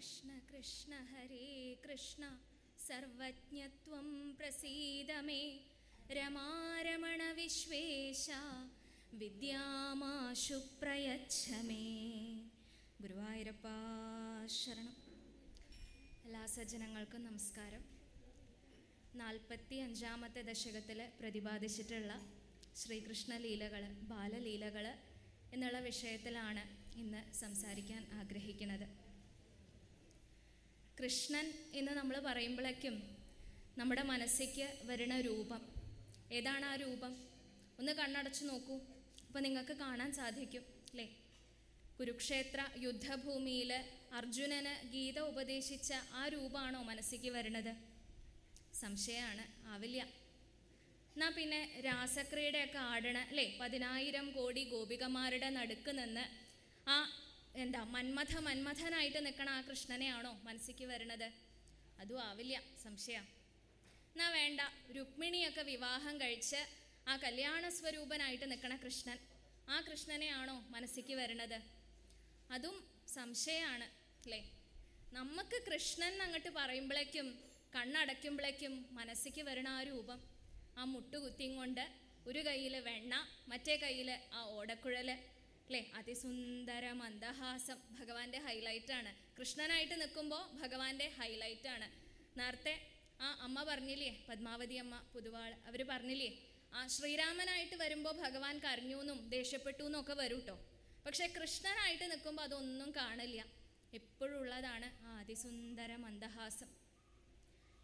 കൃഷ്ണ കൃഷ്ണ ഹരേ Krishna സർവജ്ഞത്വം പ്രസീദ may രമാരമണ Vishwesha വിദ്യാമാശു പ്രയച്ഛ may. ഗുരുവായൂരപ്പ ശരണം. എല്ലാ സജ്ജനങ്ങൾക്കും നമസ്കാരം. 45-ാമത്തെ ദശകത്തിൽ പ്രതിപാദിച്ചിട്ടുള്ള ശ്രീകൃഷ്ണ ലീലകൾ, ബാലലീലകൾ എന്നുള്ള വിഷയത്തിലാണ് ഇന്ന് സംസാരിക്കാൻ ആഗ്രഹിക്കുന്നത്. കൃഷ്ണൻ എന്ന് നമ്മൾ പറയുമ്പോഴേക്കും നമ്മുടെ മനസ്സിലേക്ക് വരുന്ന രൂപം ഏതാണ്? ആ രൂപം ഒന്ന് കണ്ണടച്ച് നോക്കൂ. അപ്പോൾ നിങ്ങൾക്ക് കാണാൻ സാധിക്കും അല്ലേ? കുരുക്ഷേത്ര യുദ്ധഭൂമിയിൽ അർജുനന് ഗീത ഉപദേശിച്ച ആ രൂപമാണോ മനസ്സിലേക്ക് വരുന്നത്? സംശയമാണ്, ആവില്ല. എന്നാൽ പിന്നെ രാസക്രീഡയൊക്കെ ആടണ അല്ലേ 10,000 കോടി ഗോപികമാരുടെ നടുക്ക് നിന്ന് ആ മന്മഥനായിട്ട് നിൽക്കണ ആ കൃഷ്ണനെയാണോ മനസ്സിലേക്ക് വരുന്നത്? അതും ആവില്ല, സംശയം. എന്നാ വേണ്ട, രുക്മിണിയൊക്കെ വിവാഹം കഴിച്ച് ആ കല്യാണ സ്വരൂപനായിട്ട് നിൽക്കണ കൃഷ്ണൻ, ആ കൃഷ്ണനെയാണോ മനസ്സിലേക്ക് വരുന്നത്? അതും സംശയമാണ് അല്ലേ? നമുക്ക് കൃഷ്ണൻ അങ്ങോട്ട് പറയുമ്പോഴേക്കും കണ്ണടയ്ക്കുമ്പോഴേക്കും മനസ്സിലേക്ക് വരണ ആ രൂപം, ആ മുട്ടുകുത്തിയും കൊണ്ട് ഒരു കയ്യിൽ വെണ്ണ, മറ്റേ കയ്യിൽ ആ ഓടക്കുഴൽ അല്ലേ? അതിസുന്ദര മന്ദഹാസം ഭഗവാന്റെ ഹൈലൈറ്റാണ്. കൃഷ്ണനായിട്ട് നിൽക്കുമ്പോൾ ഭഗവാന്റെ ഹൈലൈറ്റാണ്. നേരത്തെ ആ അമ്മ പറഞ്ഞില്ലേ, പത്മാവതി അമ്മ പുതുവാൾ, അവർ പറഞ്ഞില്ലേ, ആ ശ്രീരാമനായിട്ട് വരുമ്പോൾ ഭഗവാൻ കരഞ്ഞു എന്നും ദേഷ്യപ്പെട്ടു എന്നൊക്കെ വരും കേട്ടോ. പക്ഷെ കൃഷ്ണനായിട്ട് നിൽക്കുമ്പോൾ അതൊന്നും കാണില്ല, എപ്പോഴും ഉള്ളതാണ് ആ അതിസുന്ദര മന്ദഹാസം.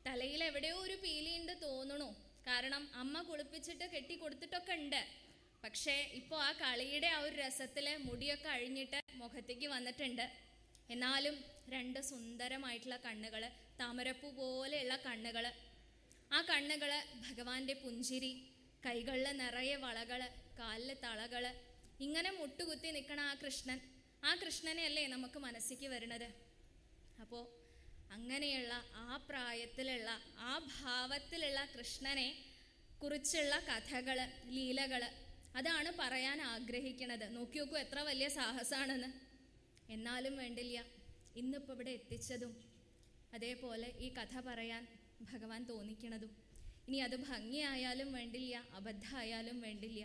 തലയിൽ എവിടെയോ ഒരു പീലിയുണ്ട് തോന്നണു, കാരണം അമ്മ കുളിപ്പിച്ചിട്ട് കെട്ടി കൊടുത്തിട്ടൊക്കെ ഉണ്ട്. പക്ഷേ ഇപ്പോൾ ആ കളിയുടെ ആ ഒരു രസത്തിൽ മുടിയൊക്കെ അഴിഞ്ഞിട്ട് മുഖത്തേക്ക് വന്നിട്ടുണ്ട്. എന്നാലും 2 സുന്ദരമായിട്ടുള്ള കണ്ണുകൾ, താമരപ്പൂ പോലെയുള്ള കണ്ണുകൾ, ആ കണ്ണുകൾ ഭഗവാന്റെ പുഞ്ചിരി, കൈകളിൽ നിറയെ വളകൾ, കാലിൽ തളകൾ, ഇങ്ങനെ മുട്ടുകുത്തി നിൽക്കണ ആ കൃഷ്ണനെ അല്ലേ നമുക്ക് മനസ്സിലേക്ക് വരുന്നത്. അപ്പോൾ അങ്ങനെയുള്ള ആ പ്രായത്തിലുള്ള ആ ഭാവത്തിലുള്ള കൃഷ്ണനെ കുറിച്ചുള്ള കഥകൾ, ലീലകൾ, അതാണ് പറയാൻ ആഗ്രഹിക്കുന്നത്. നോക്കി നോക്കൂ എത്ര വലിയ സാഹസമാണെന്ന്. എന്നാലും വേണ്ടില്ല, ഇന്നിപ്പോൾ ഇവിടെ എത്തിച്ചതും അതേപോലെ ഈ കഥ പറയാൻ ഭഗവാൻ തോന്നിക്കണതും. ഇനി അത് ഭംഗിയായാലും വേണ്ടില്ല, അബദ്ധമായാലും വേണ്ടില്ല,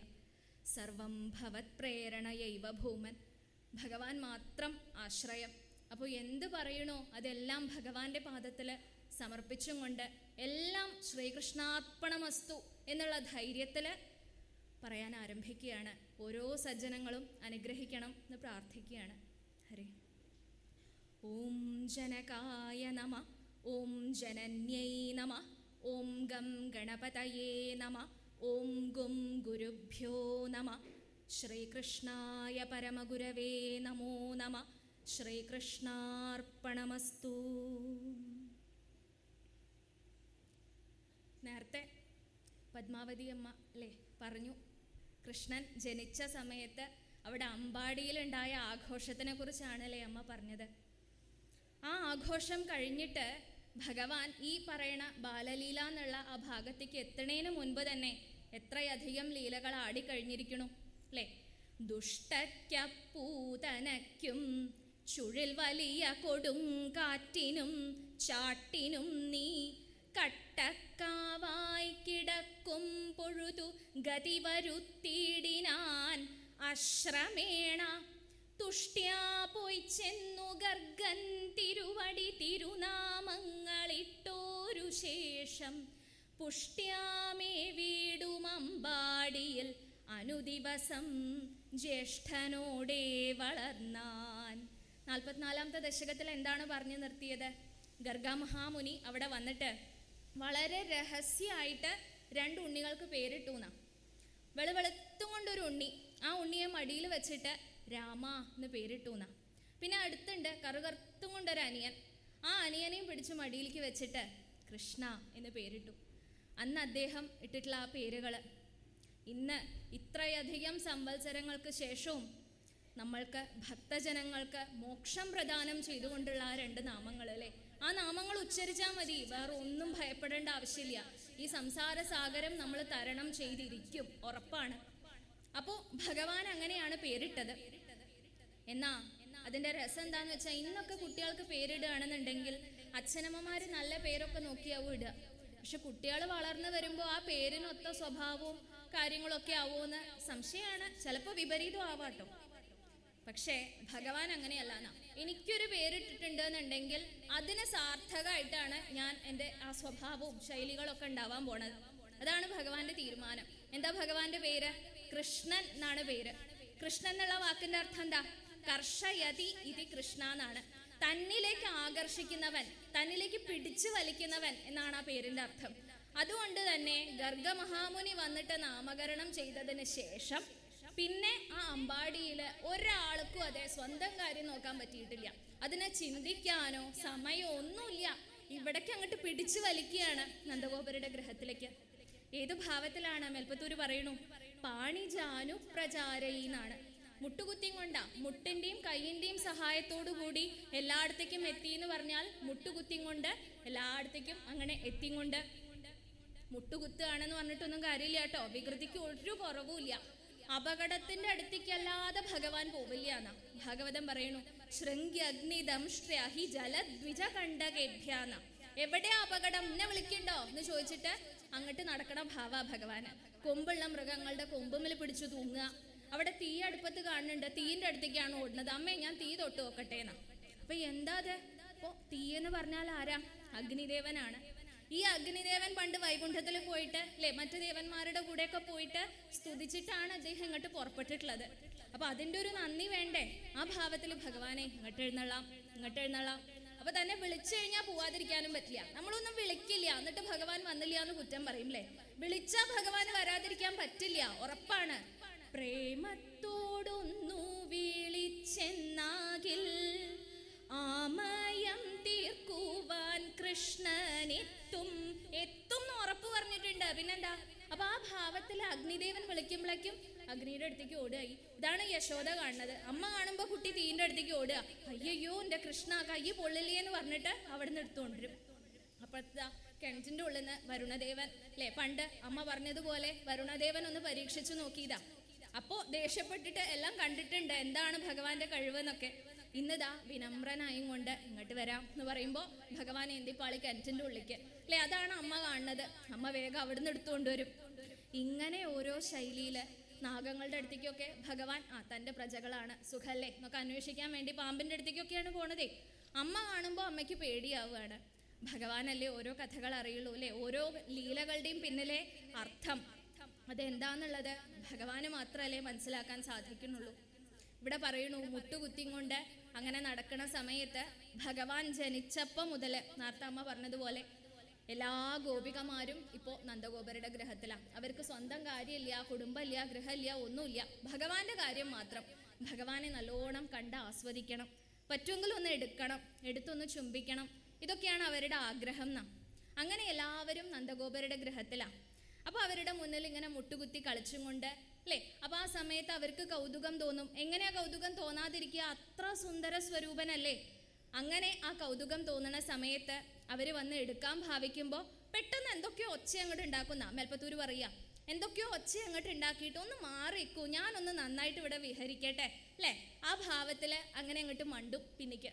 സർവം ഭവത് പ്രേരണയൈവ ഭൂമൻ, ഭഗവാൻ മാത്രം ആശ്രയം. അപ്പോൾ എന്ത് പറയണോ അതെല്ലാം ഭഗവാന്റെ പാദത്തിൽ സമർപ്പിച്ചും കൊണ്ട് എല്ലാം ശ്രീകൃഷ്ണാർപ്പണമസ്തു എന്നുള്ള ധൈര്യത്തിൽ പറയാൻ ആരംഭിക്കുകയാണ്. ഓരോ സജ്ജനങ്ങളും അനുഗ്രഹിക്കണം എന്ന് പ്രാർത്ഥിക്കുകയാണ്. ഹരേ. ഓം ജനകായ നമ, ഓം ജനന്യൈ നമ, ഓം ഗം ഗണപതയേ നമ, ഓം ഗും ഗുരുഭ്യോ നമ, ശ്രീകൃഷ്ണായ പരമഗുരവേ നമോ നമ, ശ്രീകൃഷ്ണാർപ്പണമസ്തു. നേരത്തെ പത്മാവതി അമ്മ അല്ലേ പറഞ്ഞു, കൃഷ്ണൻ ജനിച്ച സമയത്ത് അവിടെ അമ്പാടിയിലുണ്ടായ ആഘോഷത്തിനെ കുറിച്ചാണല്ലേ അമ്മ പറഞ്ഞത്. ആ ആഘോഷം കഴിഞ്ഞിട്ട് ഭഗവാൻ ഈ പറയണ ബാലലീല എന്നുള്ള ആ ഭാഗത്തേക്ക് എത്തണേന് മുൻപ് തന്നെ എത്രയധികം ലീലകൾ ആടിക്കഴിഞ്ഞിരിക്കണു അല്ലേ? ദുഷ്ടയ്ക്കപ്പൂതനയ്ക്കും ചുഴിൽ വലിയ കൊടുങ്കാറ്റിനും ചാട്ടിനും നീ കട്ടക്കാവായി കിടക്കും പൊഴുതു ഗതി വരുത്തിയിടിനാൻ അശ്രമേണ തുഷ്ട്യാ പോയി ചെന്നു ഗർഗൻ തിരുവടി തിരുനാമങ്ങളിട്ടോരു ശേഷം പുഷ്ട്യാമേ വീടുമമ്പാടിയിൽ അനുദിവസം ജ്യേഷ്ഠനോടെ വളർന്നാൻ. 44-ാമത്തെ ദശകത്തിൽ എന്താണ് പറഞ്ഞു നിർത്തിയത്? ഗർഗമഹാമുനി അവിടെ വന്നിട്ട് വളരെ രഹസ്യമായിട്ട് 2 ഉണ്ണികൾക്ക് പേരിട്ടു എന്നാ. വെളുവെളുത്തും കൊണ്ടൊരു ഉണ്ണി, ആ ഉണ്ണിയെ മടിയിൽ വെച്ചിട്ട് രാമ എന്ന് പേരിട്ടു എന്നാ. പിന്നെ അടുത്തുണ്ട് കറുകറുത്തും കൊണ്ടൊരു അനിയൻ, ആ അനിയനെയും പിടിച്ച് മടിയിലേക്ക് വെച്ചിട്ട് കൃഷ്ണ എന്ന് പേരിട്ടു. അന്ന് അദ്ദേഹം ഇട്ടിട്ടുള്ള ആ പേരുകൾ ഇന്ന് ഇത്രയധികം സംവത്സരങ്ങൾക്ക് ശേഷവും നമ്മൾക്ക് ഭക്തജനങ്ങൾക്ക് മോക്ഷം പ്രദാനം ചെയ്തുകൊണ്ടുള്ള ആ 2 നാമങ്ങൾ അല്ലേ? ആ നാമങ്ങൾ ഉച്ചരിച്ചാൽ മതി, വേറെ ഒന്നും ഭയപ്പെടേണ്ട ആവശ്യമില്ല. ഈ സംസാര സാഗരം നമ്മൾ തരണം ചെയ്തിരിക്കും, ഉറപ്പാണ്. അപ്പോൾ ഭഗവാൻ അങ്ങനെയാണ് പേരിട്ടത്. എന്നാ അതിൻ്റെ രസം എന്താണെന്ന് വെച്ചാൽ ഇന്നൊക്കെ കുട്ടികൾക്ക് പേരിടുകയാണെന്നുണ്ടെങ്കിൽ അച്ഛനമ്മമാർ നല്ല പേരൊക്കെ നോക്കിയാവും ഇടുക. പക്ഷെ കുട്ടികൾ വളർന്നു വരുമ്പോൾ ആ പേരിനൊത്ത സ്വഭാവവും കാര്യങ്ങളൊക്കെ ആവുമെന്ന് സംശയമാണ്. ചിലപ്പോൾ വിപരീതം ആവാട്ടോ. പക്ഷേ ഭഗവാൻ അങ്ങനെയല്ല. എനിക്കൊരു പേരിട്ടിട്ടുണ്ട് എന്നുണ്ടെങ്കിൽ അതിന് സാർത്ഥകമായിട്ടാണ് ഞാൻ എൻ്റെ ആ സ്വഭാവവും ശൈലികളൊക്കെ ഉണ്ടാവാൻ പോണത്. അതാണ് ഭഗവാന്റെ തീരുമാനം. എന്താ ഭഗവാന്റെ പേര്? കൃഷ്ണൻ എന്നാണ് പേര്. കൃഷ്ണൻ എന്നുള്ള വാക്കിന്റെ അർത്ഥം എന്താ? കർഷയതി ഇതി കൃഷ്ണ എന്നാണ്. തന്നിലേക്ക് ആകർഷിക്കുന്നവൻ, തന്നിലേക്ക് പിടിച്ചു വലിക്കുന്നവൻ എന്നാണ് ആ പേരിന്റെ അർത്ഥം. അതുകൊണ്ട് തന്നെ ഗർഗമഹാമുനി വന്നിട്ട് നാമകരണം ചെയ്തതിന് ശേഷം പിന്നെ ആ അമ്പാടിയിൽ ഒരാൾക്കും അതെ സ്വന്തം കാര്യം നോക്കാൻ പറ്റിയിട്ടില്ല. അതിനെ ചിന്തിക്കാനോ സമയമോ ഒന്നുമില്ല. ഇവിടേക്ക് അങ്ങോട്ട് പിടിച്ചു വലിക്കുകയാണ് നന്ദഗോപരുടെ ഗൃഹത്തിലേക്ക്. ഏത് ഭാവത്തിലാണ്? മേൽപ്പത്തൂര് പറയണു, പാണിജാനു പ്രചാരയിന്നാണ്. മുട്ടുകുത്തിയും കൊണ്ടാ, മുട്ടിന്റെയും കൈയിന്റെയും സഹായത്തോടു കൂടി എല്ലായിടത്തേക്കും എത്തി എന്ന് പറഞ്ഞാൽ മുട്ടുകുത്തിയും കൊണ്ട് എല്ലായിടത്തേക്കും അങ്ങനെ എത്തിയും കൊണ്ട്. മുട്ടുകുത്തുകയാണെന്ന് പറഞ്ഞിട്ടൊന്നും കാര്യമില്ല കേട്ടോ. വികൃതിക്ക് ഒരു കുറവുമില്ല. അപകടത്തിന്റെ അടുത്തേക്കല്ലാതെ ഭഗവാൻ പോവില്ല എന്നാ ഭാഗവതം പറയണു. ശൃംഗ്യഗ്നിദം ശ്രീ ജലദ്വിജ കണ്ടകേഭ്യാന്ന. എവിടെയാ അപകടം? എന്നെ വിളിക്കണ്ടോ എന്ന് ചോദിച്ചിട്ട് അങ്ങോട്ട് നടക്കണ ഭാവ ഭഗവാന്. കൊമ്പുള്ള മൃഗങ്ങളുടെ കൊമ്പുമിൽ പിടിച്ചു തൂങ്ങുക. അവിടെ തീ അടുപ്പത്ത് കാണുന്നുണ്ട്, തീന്റെ അടുത്തേക്കാണ് ഓടുന്നത്. അമ്മേ ഞാൻ തീ തൊട്ട് നോക്കട്ടെ എന്നാ. അപ്പൊ എന്താ അത്? അപ്പൊ തീ എന്ന് പറഞ്ഞാൽ ആരാ? അഗ്നിദേവനാണ്. ഈ അഗ്നിദേവൻ പണ്ട് വൈകുണ്ഠത്തിൽ പോയിട്ട് അല്ലെ മറ്റു ദേവന്മാരുടെ കൂടെയൊക്കെ പോയിട്ട് സ്തുതിച്ചിട്ടാണ് അദ്ദേഹം ഇങ്ങോട്ട് പുറപ്പെട്ടിട്ടുള്ളത്. അപ്പൊ അതിന്റെ ഒരു നന്ദി വേണ്ടേ? ആ ഭാവത്തിൽ ഭഗവാനെ ഇങ്ങോട്ട് എഴുന്നള്ളാം, ഇങ്ങോട്ട് എഴുന്നള്ളാം. അപ്പൊ തന്നെ വിളിച്ചു കഴിഞ്ഞാൽ പോവാതിരിക്കാനും പറ്റില്ല. നമ്മളൊന്നും വിളിക്കില്ല, എന്നിട്ട് ഭഗവാൻ വന്നില്ല എന്ന് കുറ്റം പറയും അല്ലേ? വിളിച്ചാ ഭഗവാന് വരാതിരിക്കാൻ പറ്റില്ല, ഉറപ്പാണ്. പ്രേമത്തോടൊന്നു വിളിച്ചെന്നാകിൽ ആമയം തീർക്കുവാൻ കൃഷ്ണനെത്തും. എത്തും എന്ന് ഉറപ്പ് പറഞ്ഞിട്ടുണ്ട്. പിന്നെന്താ? അപ്പൊ ആ ഭാവത്തിൽ അഗ്നിദേവൻ വിളിക്കുമ്പോഴേക്കും അഗ്നിയുടെ അടുത്തേക്ക് ഓടുകയായി. ഇതാണ് യശോദ കാണുന്നത്. അമ്മ കാണുമ്പോ കുട്ടി തീന്റെ അടുത്തേക്ക് ഓടുക. അയ്യോ എന്റെ കൃഷ്ണ കൈ പൊള്ളില്ലേ എന്ന് പറഞ്ഞിട്ട് അവിടെ നിന്ന് എടുത്തുകൊണ്ടിരും. അപ്പോഴത്തെ കിണറ്റിന്റെ ഉള്ളിൽ നിന്ന് വരുണദേവൻ അല്ലെ, പണ്ട് അമ്മ പറഞ്ഞതുപോലെ വരുണദേവൻ ഒന്ന് പരീക്ഷിച്ചു നോക്കിയതാ. അപ്പോ ദേഷ്യപ്പെട്ടിട്ട് എല്ലാം കണ്ടിട്ടുണ്ട് എന്താണ് ഭഗവാന്റെ കഴിവെന്നൊക്കെ. ഇന്നിതാ വിനമ്രനായും കൊണ്ട് ഇങ്ങോട്ട് വരാം എന്ന് പറയുമ്പോ ഭഗവാൻ എന്തിപ്പാളി കിണറ്റിന്റെ ഉള്ളിക്ക് അല്ലെ. അതാണ് അമ്മ കാണുന്നത്. അമ്മ വേഗം അവിടുന്ന് എടുത്തുകൊണ്ടുവരും. ഇങ്ങനെ ഓരോ ശൈലിയില് നാഗങ്ങളുടെ അടുത്തേക്കൊക്കെ ഭഗവാൻ തന്റെ പ്രജകളാണ്, സുഖല്ലേ എന്നൊക്കെ അന്വേഷിക്കാൻ വേണ്ടി പാമ്പിന്റെ അടുത്തേക്കൊക്കെയാണ് പോണതേ. അമ്മ കാണുമ്പോൾ അമ്മയ്ക്ക് പേടിയാവുകയാണ്. ഭഗവാനല്ലേ ഓരോ കഥകൾ അറിയുള്ളൂ അല്ലെ, ഓരോ ലീലകളുടെയും പിന്നിലെ അർത്ഥം അതെന്താന്നുള്ളത് ഭഗവാന് മാത്രമല്ലേ മനസ്സിലാക്കാൻ സാധിക്കുന്നുള്ളൂ. ഇവിടെ പറയണു, മുട്ടുകുത്തിയും കൊണ്ട് അങ്ങനെ നടക്കുന്ന സമയത്ത് ഭഗവാൻ ജനിച്ചപ്പോൾ മുതൽ നേരത്തെ അമ്മ പറഞ്ഞതുപോലെ എല്ലാ ഗോപികമാരും ഇപ്പോൾ നന്ദഗോപരുടെ ഗൃഹത്തിലാണ്. അവർക്ക് സ്വന്തം കാര്യമില്ല, കുടുംബമില്ല, ഗൃഹമില്ല, ഒന്നുമില്ല. ഭഗവാന്റെ കാര്യം മാത്രം. ഭഗവാനെ നല്ലോണം കണ്ട് ആസ്വദിക്കണം, പറ്റുമെങ്കിൽ ഒന്ന് എടുക്കണം, എടുത്തൊന്ന് ചുംബിക്കണം. ഇതൊക്കെയാണ് അവരുടെ ആഗ്രഹം എന്നാ. അങ്ങനെ എല്ലാവരും നന്ദഗോപരുടെ ഗൃഹത്തിലാണ്. അപ്പൊ അവരുടെ മുന്നിൽ ഇങ്ങനെ മുട്ടുകുത്തി കളിച്ചും കൊണ്ട് അല്ലേ. അപ്പൊ ആ സമയത്ത് അവർക്ക് കൗതുകം തോന്നും. എങ്ങനെയാ കൗതുകം തോന്നാതിരിക്കുക? അത്ര സുന്ദര സ്വരൂപനല്ലേ. അങ്ങനെ ആ കൗതുകം തോന്നുന്ന സമയത്ത് അവര് വന്ന് എടുക്കാൻ ഭാവിക്കുമ്പോൾ പെട്ടെന്ന് എന്തൊക്കെയോ ഒച്ച അങ്ങോട്ട് ഉണ്ടാക്കുന്ന മേൽപ്പത്തൂര് പറയാ. എന്തൊക്കെയോ ഒച്ച അങ്ങോട്ട് ഉണ്ടാക്കിയിട്ട് ഒന്ന് മാറിക്കൂ, ഞാനൊന്ന് നന്നായിട്ട് ഇവിടെ വിഹരിക്കട്ടെ അല്ലേ. ആ ഭാവത്തില് അങ്ങനെ അങ്ങോട്ട് മണ്ടും പിന്നിക്ക്.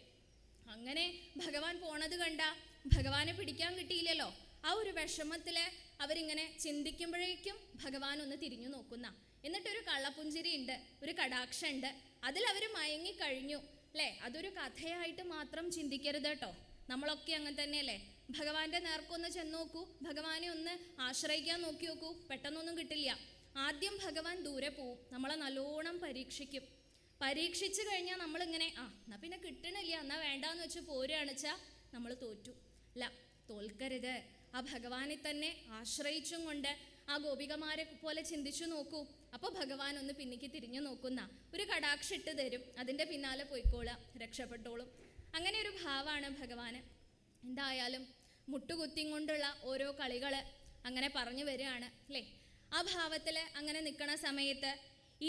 അങ്ങനെ ഭഗവാൻ പോണത് കണ്ട ഭഗവാനെ പിടിക്കാൻ കിട്ടിയില്ലല്ലോ. ആ ഒരു വിഷമത്തില് അവരിങ്ങനെ ചിന്തിക്കുമ്പോഴേക്കും ഭഗവാൻ ഒന്ന് തിരിഞ്ഞു നോക്കുന്ന. എന്നിട്ടൊരു കള്ളപ്പുഞ്ചിരി ഉണ്ട്, ഒരു കടാക്ഷം ഉണ്ട്. അതിൽ അവര് മയങ്ങി കഴിഞ്ഞു അല്ലേ. അതൊരു കഥയായിട്ട് മാത്രം ചിന്തിക്കരുത് കേട്ടോ. നമ്മളൊക്കെ അങ്ങനെ തന്നെയല്ലേ. ഭഗവാന്റെ നേർക്കൊന്ന് ചെന്ന് നോക്കൂ, ഭഗവാനെ ഒന്ന് ആശ്രയിക്കാൻ നോക്കി നോക്കൂ, പെട്ടെന്നൊന്നും കിട്ടില്ല. ആദ്യം ഭഗവാൻ ദൂരെ പോവും, നമ്മളെ നല്ലോണം പരീക്ഷിക്കും. പരീക്ഷിച്ചു കഴിഞ്ഞാൽ നമ്മളിങ്ങനെ എന്നാ പിന്നെ കിട്ടണില്ല, എന്നാ വേണ്ടാന്ന് വെച്ച് പോരുകയാണെച്ചാൽ നമ്മൾ തോറ്റു. അല്ല, തോൽക്കരുത്. ആ ഭഗവാനെ തന്നെ ആശ്രയിച്ചും കൊണ്ട് ആ ഗോപികമാരെ പോലെ ചിന്തിച്ചു നോക്കൂ. അപ്പോൾ ഭഗവാൻ ഒന്ന് പിന്നിക്ക് തിരിഞ്ഞു നോക്കുന്ന ഒരു കടാക്ഷം ഇട്ട് തരും. അതിൻ്റെ പിന്നാലെ പോയിക്കോളാം, രക്ഷപ്പെട്ടോളും. അങ്ങനെ ഒരു ഭാവമാണ് ഭഗവാന്. എന്തായാലും മുട്ടുകുത്തിയും കൊണ്ടുള്ള ഓരോ കളികള് അങ്ങനെ പറഞ്ഞു വരികയാണ് അല്ലേ. ആ ഭാവത്തിൽ അങ്ങനെ നിൽക്കണ സമയത്ത്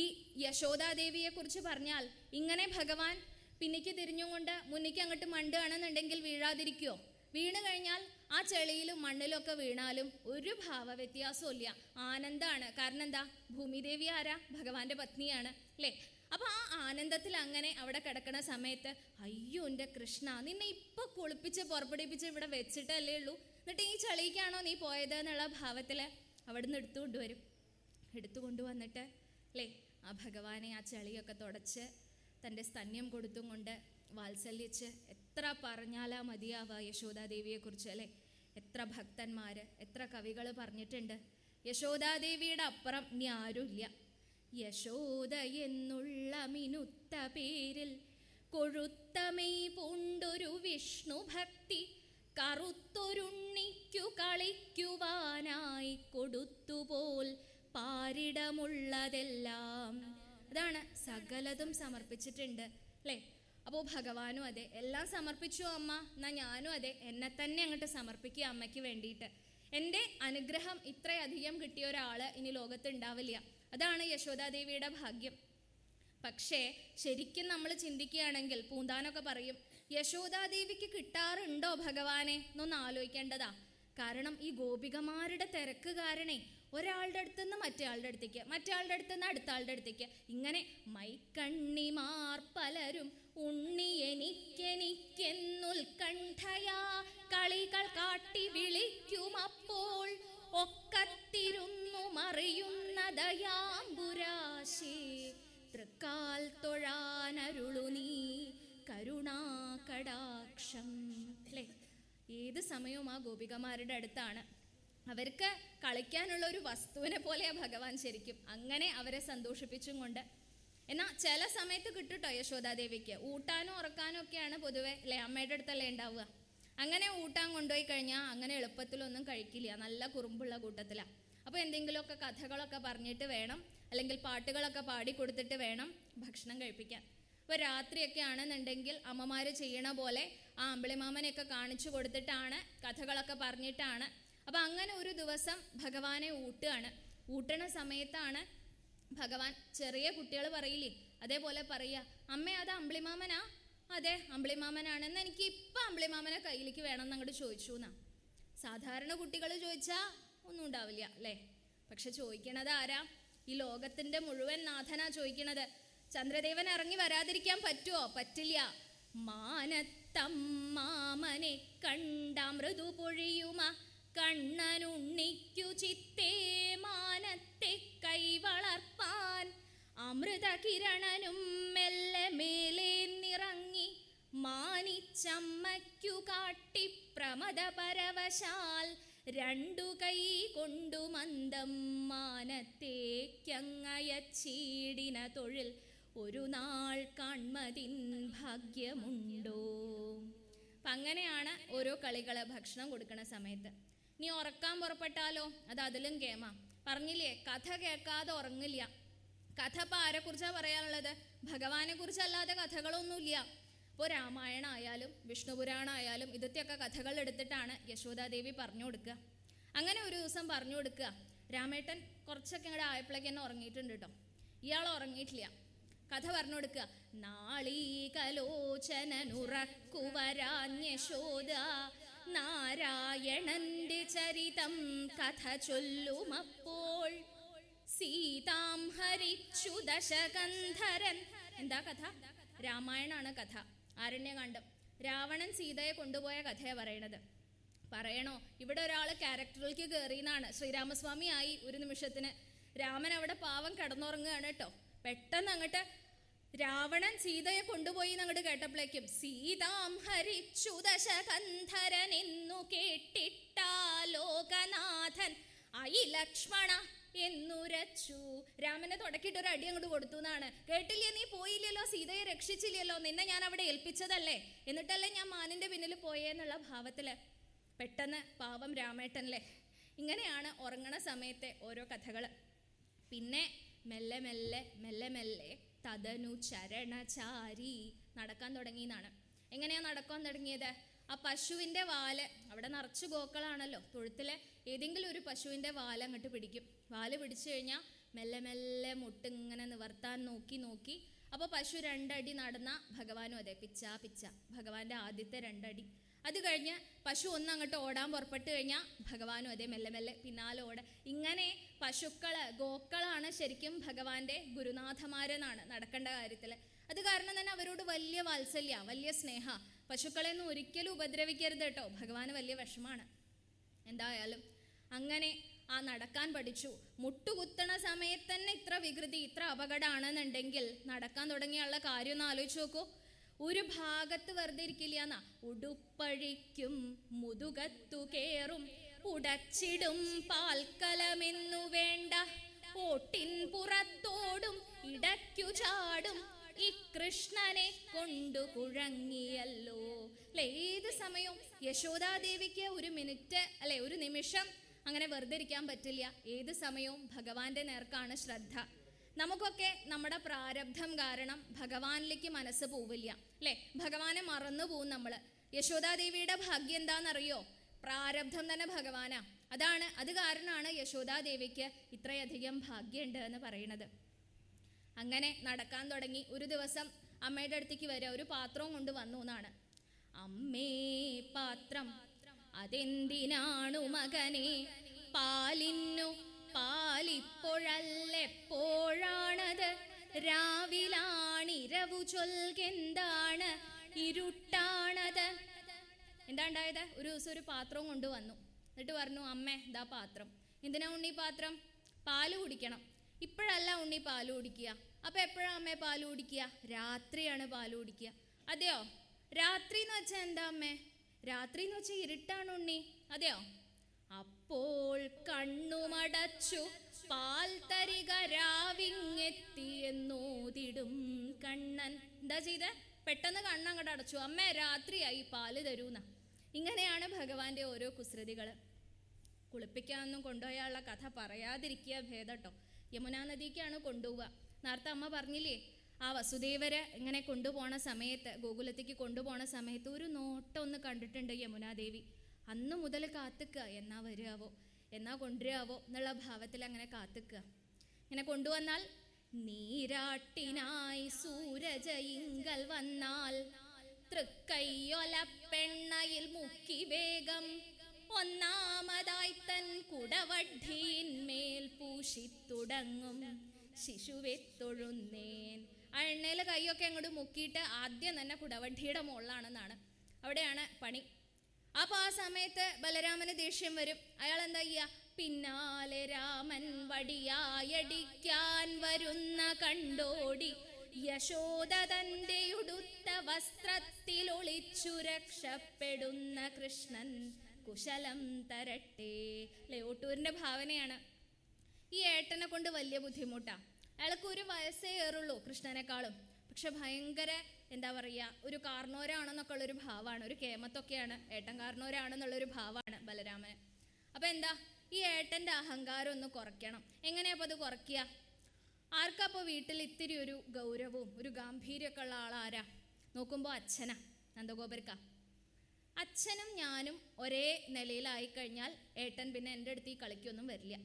ഈ യശോദാദേവിയെ കുറിച്ച് പറഞ്ഞാൽ ഇങ്ങനെ ഭഗവാൻ പിന്നിക്ക് തിരിഞ്ഞുകൊണ്ട് മുന്നിക്ക് അങ്ങോട്ട് മണ്ടുകയാണെന്നുണ്ടെങ്കിൽ വീഴാതിരിക്കുമോ? വീണ് കഴിഞ്ഞാൽ ആ ചെളിയിലും മണ്ണിലും ഒക്കെ വീണാലും ഒരു ഭാവ വ്യത്യാസവും ഇല്ല, ആനന്ദമാണ്. കാരണം എന്താ? ഭൂമിദേവി ആരാ? ഭഗവാന്റെ പത്നിയാണ് അല്ലേ. അപ്പം ആ ആനന്ദത്തിൽ അങ്ങനെ അവിടെ കിടക്കുന്ന സമയത്ത് അയ്യോ എൻ്റെ കൃഷ്ണ, നിന്നെ ഇപ്പം കുളിപ്പിച്ച് പുറപ്പെടുപ്പിച്ച് ഇവിടെ വെച്ചിട്ടല്ലേ ഉള്ളൂ, എന്നിട്ട് ഈ ചളിക്കാണോ നീ പോയത് എന്നുള്ള ഭാവത്തിൽ അവിടുന്ന് എടുത്തു കൊണ്ടുവന്നിട്ട് അല്ലേ ആ ഭഗവാനെ ആ ചളിയൊക്കെ തുടച്ച് തൻ്റെ സ്തന്യം കൊടുത്തും കൊണ്ട് വാത്സല്യിച്ച്, എത്ര പറഞ്ഞാലാ മതിയാവുക യശോദാദേവിയെക്കുറിച്ച് അല്ലേ. എത്ര ഭക്തന്മാർ, എത്ര കവികൾ പറഞ്ഞിട്ടുണ്ട്. യശോദാദേവിയുടെ അപ്പുറം ഇനി ആരുമില്ല. യശോദ എന്നുള്ള മിനുത്ത പേരിൽ കൊഴുത്തമൈ പൂണ്ടൊരു വിഷ്ണു ഭക്തി കറുത്തൊരുണ്ണിക്കു കളിക്കുവാനായി കൊടുത്തുപോൽ പാരിടമുള്ളതെല്ലാം. അതാണ് സകലതും സമർപ്പിച്ചിട്ടുണ്ട് അല്ലേ. അപ്പോൾ ഭഗവാനും അതെ, എല്ലാം സമർപ്പിച്ചു അമ്മ, എന്നാൽ ഞാനും അതെ, എന്നെ തന്നെ അങ്ങോട്ട് സമർപ്പിക്കുക അമ്മയ്ക്ക് വേണ്ടിയിട്ട്. എൻ്റെ അനുഗ്രഹം ഇത്രയധികം കിട്ടിയ ഒരാൾ ഇനി ലോകത്ത് ഉണ്ടാവില്ല. അതാണ് യശോദാദേവിയുടെ ഭാഗ്യം. പക്ഷേ ശരിക്കും നമ്മൾ ചിന്തിക്കുകയാണെങ്കിൽ പൂന്താനൊക്കെ പറയും, യശോദാദേവിക്ക് കിട്ടാറുണ്ടോ ഭഗവാനെ എന്നൊന്ന് ആലോചിക്കേണ്ടതാ. കാരണം ഈ ഗോപികമാരുടെ തിരക്ക് കാരണേ ഒരാളുടെ അടുത്ത് നിന്ന് മറ്റേയാളുടെ അടുത്തേക്ക്, മറ്റേയാളുടെ അടുത്ത് നിന്ന് അടുത്ത ആളുടെ അടുത്തേക്ക്, ഇങ്ങനെ മൈക്കണ്ണിമാർ പലരും ഉണ്ണി എനിക്കെന്നുൽക്കണ്ഠയാ കളികൾ കാട്ടി വിളിക്കുമപ്പോൾ ഒക്കത്തിരുന്നു മറിയുന്ന ദയാംബുരാശി തൃക്കാൽ തൊഴാനരുളു നീ കരുണാകടാക്ഷം അല്ലേ. ഏത് സമയവും ആ ഗോപികമാരുടെ അടുത്താണ്. അവർക്ക് കളിക്കാനുള്ള ഒരു വസ്തുവിനെ പോലെയാണ് ഭഗവാൻ ശരിക്കും. അങ്ങനെ അവരെ സന്തോഷിപ്പിച്ചും കൊണ്ട്. എന്നാൽ ചില സമയത്ത് കിട്ടുട്ടോ യശോദാദേവിക്ക് ഊട്ടാനും ഉറക്കാനും ഒക്കെയാണ് പൊതുവെ അല്ലേ, അമ്മയുടെ അടുത്തല്ലേ ഉണ്ടാവുക. അങ്ങനെ ഊട്ടാൻ കൊണ്ടുപോയി കഴിഞ്ഞാൽ അങ്ങനെ എളുപ്പത്തിലൊന്നും കഴിക്കില്ല, നല്ല കുറുമ്പുള്ള കൂട്ടത്തിലാണ്. അപ്പോൾ എന്തെങ്കിലുമൊക്കെ കഥകളൊക്കെ പറഞ്ഞിട്ട് വേണം, അല്ലെങ്കിൽ പാട്ടുകളൊക്കെ പാടിക്കൊടുത്തിട്ട് വേണം ഭക്ഷണം കഴിപ്പിക്കാൻ. ഇപ്പോൾ രാത്രിയൊക്കെ ആണെന്നുണ്ടെങ്കിൽ അമ്മമാർ ചെയ്യണ പോലെ ആ അമ്പിളിമാമനെയൊക്കെ കാണിച്ചു കൊടുത്തിട്ടാണ്, കഥകളൊക്കെ പറഞ്ഞിട്ടാണ്. അപ്പം അങ്ങനെ ഒരു ദിവസം ഭഗവാനെ ഊട്ടണ സമയത്താണ് ഭഗവാൻ, ചെറിയ കുട്ടികൾ പറയില്ലേ അതേപോലെ പറയുക, അമ്മേ അത് അമ്പിളിമാമനാ? അതെ അമ്പിളിമാമനാണെന്ന്, എനിക്ക് ഇപ്പം അമ്പിളിമാമനെ കയ്യിലേക്ക് വേണമെന്ന് അങ്ങോട്ട് ചോദിച്ചു എന്നാ. സാധാരണ കുട്ടികൾ ചോദിച്ചാൽ ഒന്നും ഉണ്ടാവില്ല അല്ലേ. പക്ഷെ ചോദിക്കണത് ആരാ? ഈ ലോകത്തിൻ്റെ മുഴുവൻ നാഥനാ ചോദിക്കണത്. ചന്ദ്രദേവൻ ഇറങ്ങി വരാതിരിക്കാൻ പറ്റുമോ? പറ്റില്ല. മാനത്തമ്മാമനെ കണ്ട മൃദു പൊഴിയുമ കണ്ണനുണ്ണിക്കു ചിത്തേ മാനത്തെ കൈവളർപ്പാൻ അമൃത കിരണനും മെല്ലെ മേലേ നിറങ്ങി മാനിച്ചമ്മയ്ക്കു കാട്ടി പ്രമദ പരവശാൽ രണ്ടു കൈ കൊണ്ടു മന്ദം മാനത്തേക്കങ്ങയച്ചീടിന തൊഴിൽ ഒരു നാൾ കാൺമതിൻ ഭാഗ്യമുണ്ടോ. അപ്പം അങ്ങനെയാണ് ഓരോ കളികൾ ഭക്ഷണം കൊടുക്കുന്ന സമയത്ത്. നീ ഉറക്കാൻ പുറപ്പെട്ടാലോ, അത് അതിലും കേമാ. പറഞ്ഞില്ലേ കഥ കേൾക്കാതെ ഉറങ്ങില്ല. കഥ ഇപ്പം ആരെക്കുറിച്ചാണ് പറയാനുള്ളത്? ഭഗവാനെ കുറിച്ചല്ലാതെ കഥകളൊന്നുമില്ല. ഇപ്പോൾ രാമായണം ആയാലും വിഷ്ണു പുരാണം ആയാലും ഇതൊക്കെയൊക്കെ കഥകൾ എടുത്തിട്ടാണ് യശോദാദേവി പറഞ്ഞു കൊടുക്കുക. അങ്ങനെ ഒരു ദിവസം പറഞ്ഞു കൊടുക്കുക. രാമേട്ടൻ കുറച്ചൊക്കെ ഇങ്ങോട്ട് ആയപ്പോഴേക്ക് തന്നെ ഉറങ്ങിയിട്ടുണ്ട് കേട്ടോ. ഇയാൾ ഉറങ്ങിയിട്ടില്ല. കഥ പറഞ്ഞു കൊടുക്കുക. നാളീകലോചനുറക്കുവരാഞ്ഞ യശോദ നാരായണന്റെ ചരിതം കഥ ചൊല്ലുമപ്പോൾ സീതാം ഹരിച്ചു ദശകന്ധരൻ. എന്താ കഥ? രാമായണാണ് കഥ. ആരണ്യകാണ്ഡം. രാവണൻ സീതയെ കൊണ്ടുപോയ കഥയാണ് പറയണത്. പറയണോ? ഇവിടെ ഒരാൾ ക്യാരക്ടറിലേക്ക് കയറിയെന്നാണ്. ശ്രീരാമസ്വാമി ആയി ഒരു നിമിഷത്തിന്. രാമൻ അവിടെ പാവം കിടന്നുറങ്ങുകയാണ് കേട്ടോ. പെട്ടെന്ന് അങ്ങോട്ട് രാവണൻ സീതയെ കൊണ്ടുപോയി അങ്ങോട്ട് കേട്ടപ്പോഴേക്കും സീതാം ഹരിച്ചു ദശകന്ധരൻ എന്നു കേട്ടിട്ടാ ലോകനാഥൻ ഐ ലക്ഷ്മണ എന്നുരച്ചു. രാമനെ തുടക്കിയിട്ട് ഒരു അടി അങ്ങോട്ട് കൊടുത്തു എന്നാണ്. കേട്ടില്ലേ? നീ പോയില്ലല്ലോ, സീതയെ രക്ഷിച്ചില്ലല്ലോ, നിന്നെ ഞാൻ അവിടെ ഏൽപ്പിച്ചതല്ലേ, എന്നിട്ടല്ലേ ഞാൻ മാനിന്റെ പിന്നിൽ പോയേന്നുള്ള ഭാവത്തില് പെട്ടെന്ന് പാവം രാമേട്ടനല്ലേ. ഇങ്ങനെയാണ് ഉറങ്ങണ സമയത്തെ ഓരോ കഥകള്. പിന്നെ മെല്ലെ മെല്ലെ മെല്ലെ മെല്ലെ തദനു ചരണചാരി നടക്കാൻ തുടങ്ങിയെന്നാണ്. എങ്ങനെയാ നടക്കാൻ തുടങ്ങിയത്? ആ പശുവിൻ്റെ വാല്, അവിടെ നിറച്ച് ഗോക്കളാണല്ലോ തൊഴുത്തിലെ, ഏതെങ്കിലും ഒരു പശുവിൻ്റെ വാല് അങ്ങോട്ട് പിടിക്കും. വാല് പിടിച്ചു കഴിഞ്ഞാൽ മെല്ലെ മെല്ലെ മുട്ടിങ്ങനെ നിവർത്താൻ നോക്കി നോക്കി. അപ്പോൾ പശു രണ്ടടി നടന്ന ഭഗവാനും അതെ പിച്ച പിച്ച ഭഗവാന്റെ ആദ്യത്തെ രണ്ടടി. അത് കഴിഞ്ഞ് പശു ഒന്ന് അങ്ങോട്ട് ഓടാൻ പുറപ്പെട്ട് കഴിഞ്ഞാൽ ഭഗവാനും അതേ മെല്ലെ മെല്ലെ പിന്നാലെ ഓട. ഇങ്ങനെ ഗോക്കളാണ് ശരിക്കും ഭഗവാന്റെ ഗുരുനാഥന്മാരെന്നാണ് നടക്കേണ്ട കാര്യത്തിൽ. അത് കാരണം തന്നെ അവരോട് വലിയ വാത്സല്യ, വലിയ സ്നേഹ. പശുക്കളെ ഒന്നും ഒരിക്കലും ഉപദ്രവിക്കരുത് കേട്ടോ, ഭഗവാന് വലിയ വിഷമാണ്. എന്തായാലും അങ്ങനെ ആ നടക്കാൻ പഠിച്ചു. മുട്ടുകുത്തണ സമയത്ത് തന്നെ ഇത്ര വികൃതി, ഇത്ര അപകടമാണെന്നുണ്ടെങ്കിൽ നടക്കാൻ തുടങ്ങിയുള്ള കാര്യം ഒന്ന് ആലോചിച്ച് നോക്കൂ. ഒരു ഭാഗത്ത് വെറുതെ ഇരിക്കില്ല എന്നാ. ഉടുപ്പഴിക്കും മുതുകത്തു കേറും ഉടച്ചിടും പാൽക്കലമെന്നു വേണ്ട, ഓട്ടിൻ പുറത്തോടും ഇടയ്ക്കു ചാടും ഈ കൃഷ്ണനെ കൊണ്ടു കുഴങ്ങിയല്ലോ. അല്ലെ, ഏത് സമയവും യശോദാദേവിക്ക് ഒരു മിനിറ്റ് അല്ലെ ഒരു നിമിഷം അങ്ങനെ വെറുതെ ഇരിക്കാൻ പറ്റില്ല. ഏത് സമയവും ഭഗവാന്റെ നേർക്കാണ് ശ്രദ്ധ. നമുക്കൊക്കെ നമ്മുടെ പ്രാരബ്ധം കാരണം ഭഗവാനിലേക്ക് മനസ്സ് പോവില്ല അല്ലെ, ഭഗവാനെ മറന്നു പോവും നമ്മള്. യശോദാദേവിയുടെ ഭാഗ്യം എന്താണെന്നറിയോ? പ്രാരബ്ധം തന്നെ ഭഗവാനാ. അത് കാരണമാണ് യശോദാദേവിക്ക് ഇത്രയധികം ഭാഗ്യമുണ്ട് എന്ന് പറയുന്നത്. അങ്ങനെ നടക്കാൻ തുടങ്ങി. ഒരു ദിവസം അമ്മയുടെ അടുത്തേക്ക് വരിക, ഒരു പാത്രവും കൊണ്ട് വന്നു എന്നാണ്. അമ്മേ പാത്രം അതെന്തിനാണു മകനെ, പാലിന്നു പാലിപ്പോഴല്ലെപ്പോഴാണത്, രാവിലാണിരവു ചൊൽകെന്താണ് ഇരുട്ടാണത്. എന്താ ഉണ്ടായത്? ഒരു ദിവസം ഒരു പാത്രവും കൊണ്ടുവന്നു. എന്നിട്ട് പറഞ്ഞു, അമ്മേ ഇതാ പാത്രം. എന്തിനാ ഉണ്ണി പാത്രം? പാല് കുടിക്കണം. ഇപ്പോഴല്ല ഉണ്ണി പാല് കുടിക്കുക. അപ്പൊ എപ്പോഴാ അമ്മേ പാല് കുടിക്കുക? രാത്രിയാണ് പാല് കുടിക്കുക. അതെയോ? രാത്രി എന്ന് വെച്ചാൽ എന്താ അമ്മേ? രാത്രി എന്ന് വെച്ചാൽ ഇരുട്ടാണ് ഉണ്ണി. അതെയോ? അപ്പോൾ കണ്ണുമടച്ചു പാൽ തരിക രാവിങ്ങെത്തിയെന്നോതിടും കണ്ണൻ. എന്താ ചെയ്തേ? പെട്ടെന്ന് കണ്ണങ്ങോട്ട് അടച്ചു. അമ്മേ രാത്രിയായി, പാല് തരൂന്ന. ഇങ്ങനെയാണ് ഭഗവാന്റെ ഓരോ കുസൃതികള്. കുളിപ്പിക്കാനൊന്നും കൊണ്ടുപോയാലുള്ള കഥ പറയാതിരിക്കുക ഭേദട്ടോ. യമുനാ നദിക്കാണ് കൊണ്ടുപോവുക. നേരത്തെ അമ്മ പറഞ്ഞില്ലേ, ആ വസുദേവരെ ഇങ്ങനെ കൊണ്ടുപോണ സമയത്ത്, ഗോകുലത്തേക്ക് കൊണ്ടുപോണ സമയത്ത് ഒരു നോട്ടം ഒന്ന് കണ്ടിട്ടുണ്ട് യമുനാദേവി. അന്ന് മുതൽ കാത്തുക്കുക, എന്നാ വരികയാവോ, എന്നാ കൊണ്ടുവരാവോ എന്നുള്ള ഭാവത്തിൽ അങ്ങനെ കാത്തുക്കുക. ഇങ്ങനെ കൊണ്ടുവന്നാൽ, നീരാട്ടിനായി സൂരജയിങ്കൽ വന്നാൽ തൃക്കയ്യൊലപ്പെണ്ണയിൽ മുക്കി വേഗം, ഒന്നാമതായി തൻ കുടവഡ്ഢിന്മേൽ പൂശിത്തുടങ്ങും ശിശുവെ തൊഴുന്നേൻ. ആ എണ്ണയിൽ കൈയൊക്കെ അങ്ങോട്ട് മുക്കിയിട്ട് ആദ്യം തന്നെ കുടവഡ്ഢിയുടെ മുകളിലാണെന്നാണ്, അവിടെയാണ് പണി. അപ്പൊ ആ സമയത്ത് ബലരാമന് ദേഷ്യം വരും. അയാൾ എന്താ ചെയ്യുക? പിന്നാലെ രാമൻ വടിയായടിക്കാൻ വരുന്ന കണ്ടോടി യശോദ തന്റെ ഉടുത്ത വസ്ത്രത്തിൽ ഒളിച്ചു രക്ഷപ്പെടുന്ന കൃഷ്ണൻ കുശലം തരട്ടെ. അല്ലെ, ഓട്ടൂരിന്റെ ഭാവനയാണ്. ഈ ഏട്ടനെ കൊണ്ട് വലിയ ബുദ്ധിമുട്ടാ. അയാൾക്ക് ഒരു വയസ്സേ ഏറുള്ളൂ കൃഷ്ണനെക്കാളും. പക്ഷെ ഭയങ്കര എന്താ പറയുക, ഒരു കാർണോരാണെന്നൊക്കെ ഉള്ളൊരു ഭാവമാണ്, ഒരു കേമത്തൊക്കെയാണ്. ഏട്ടൻ കാർണോരാണെന്നുള്ളൊരു ഭാവമാണ് ബലരാമന്. അപ്പൊ എന്താ, ഈ ഏട്ടന്റെ അഹങ്കാരം ഒന്ന് കുറയ്ക്കണം. എങ്ങനെയാ അത് കുറയ്ക്കുക? ആർക്കപ്പോൾ വീട്ടിൽ ഇത്തിരി ഒരു ഗൗരവവും ഒരു ഗാംഭീര്യമൊക്കെ ഉള്ള ആളാരാ? നോക്കുമ്പോൾ അച്ഛനാ, നന്ദഗോപർക്ക. അച്ഛനും ഞാനും ഒരേ നിലയിലായി കഴിഞ്ഞാൽ ഏട്ടൻ പിന്നെ എൻ്റെ അടുത്ത് ഈ കളിക്കൊന്നും വരില്ല.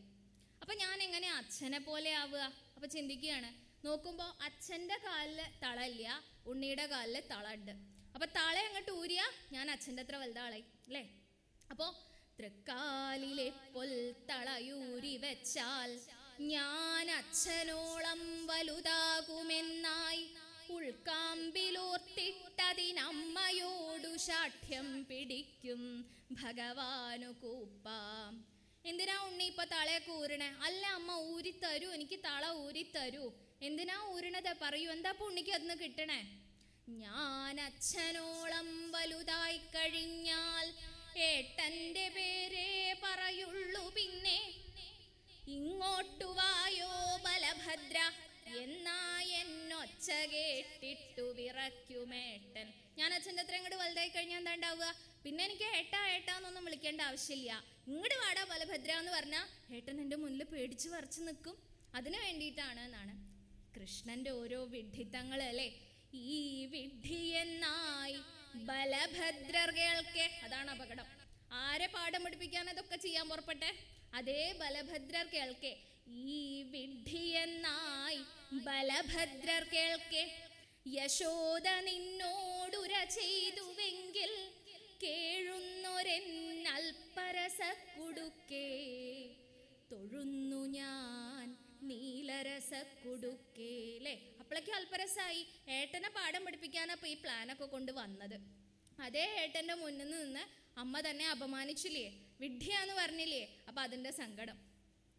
അപ്പം ഞാൻ എങ്ങനെയാ അച്ഛനെ പോലെ ആവുക? അപ്പം ചിന്തിക്കുകയാണ്. നോക്കുമ്പോൾ അച്ഛൻ്റെ കാലിൽ തളയില്ല, ഉണ്ണിയുടെ കാലിൽ തള ഉണ്ട്. അപ്പം തള അങ്ങോട്ട് ഊരിയാ ഞാൻ അച്ഛൻ്റെ അത്ര വലുതാളായി അല്ലേ? അപ്പോൾ തൃക്കാലിലെ പൊൽത്തളയൂരി വെച്ചാൽ ഞാൻ അച്ഛനോളം വലുതാകുമെന്നായി ഉൾക്കാമ്പിലോർത്തിട്ടതിനമ്മയോടു ശാഠ്യം പിടിക്കും ഭഗവാനു കൂപ്പാം. എന്തിനാ ഉണ്ണി ഇപ്പൊ തളയൊക്കെ ഊരണേ? അല്ല അമ്മ, ഊരിത്തരൂ, എനിക്ക് തള ഊരിത്തരൂ. എന്തിനാ ഊരണത്? പറയൂ, എന്താ ഇപ്പൊ ഉണ്ണിക്ക് അതിന് കിട്ടണേ? ഞാൻ അച്ഛനോളം വലുതായി കഴിഞ്ഞാൽ ഏട്ടന്റെ പേരേ പറയുള്ളൂ. പിന്നെ ഇങ്ങോട്ടു വായോ ബലഭദ്ര എന്നാ എന്നൊച്ച കേട്ടിട്ടു വിറയ്ക്കുമേട്ടൻ. ഞാൻ അച്ഛൻ്റെ അത്ര ഇങ്ങോട്ട് വലുതായി കഴിഞ്ഞാൽ എന്താ ഉണ്ടാവുക? പിന്നെ എനിക്ക് ഏട്ടാന്നൊന്നും വിളിക്കേണ്ട ആവശ്യമില്ല. ഇങ്ങോട്ട് വാടാ ബലഭദ്ര എന്ന് പറഞ്ഞാൽ ഏട്ടൻ എൻ്റെ മുന്നിൽ പേടിച്ച് വരച്ച് നിൽക്കും. അതിനു വേണ്ടിയിട്ടാണ് എന്നാണ് കൃഷ്ണന്റെ ഓരോ വിഡ്ഢിത്തങ്ങൾ അല്ലേ. ഈ വിഡ്ഢിയെന്നായി ബലഭദ്രർ കേൾക്കെ. അതാണ് അപകടം. ആരെ പാഠം പഠിപ്പിക്കാൻ അതൊക്കെ ചെയ്യാൻ പുറപ്പെട്ടെ? അതേ ബലഭദ്രർ കേൾക്കെ. ഈ വിഡ്ഢിയെന്നായി ബലഭദ്രർ കേൾക്കെ. യശോദ നിന്നോടുര ചെയ്തുവെങ്കിൽ കേഴുന്നൊരെൻ അൽപ്പരസക്കുടുക്കേ തൊഴുന്നു ഞാൻ നീലരസക്കുടുക്കേ. അല്ലേ? അപ്പോഴേക്കും അൽപ്പരസായി. ഏട്ടനെ പാഠം പഠിപ്പിക്കാനപ്പോൾ ഈ പ്ലാനൊക്കെ കൊണ്ട് വന്നത്. അതേ ഏട്ടൻ്റെ മുന്നിൽ നിന്ന് അമ്മ തന്നെ അപമാനിച്ചില്ലേ, വിഡ്ഢിയാന്ന് പറഞ്ഞില്ലേ. അപ്പം അതിൻ്റെ സങ്കടം.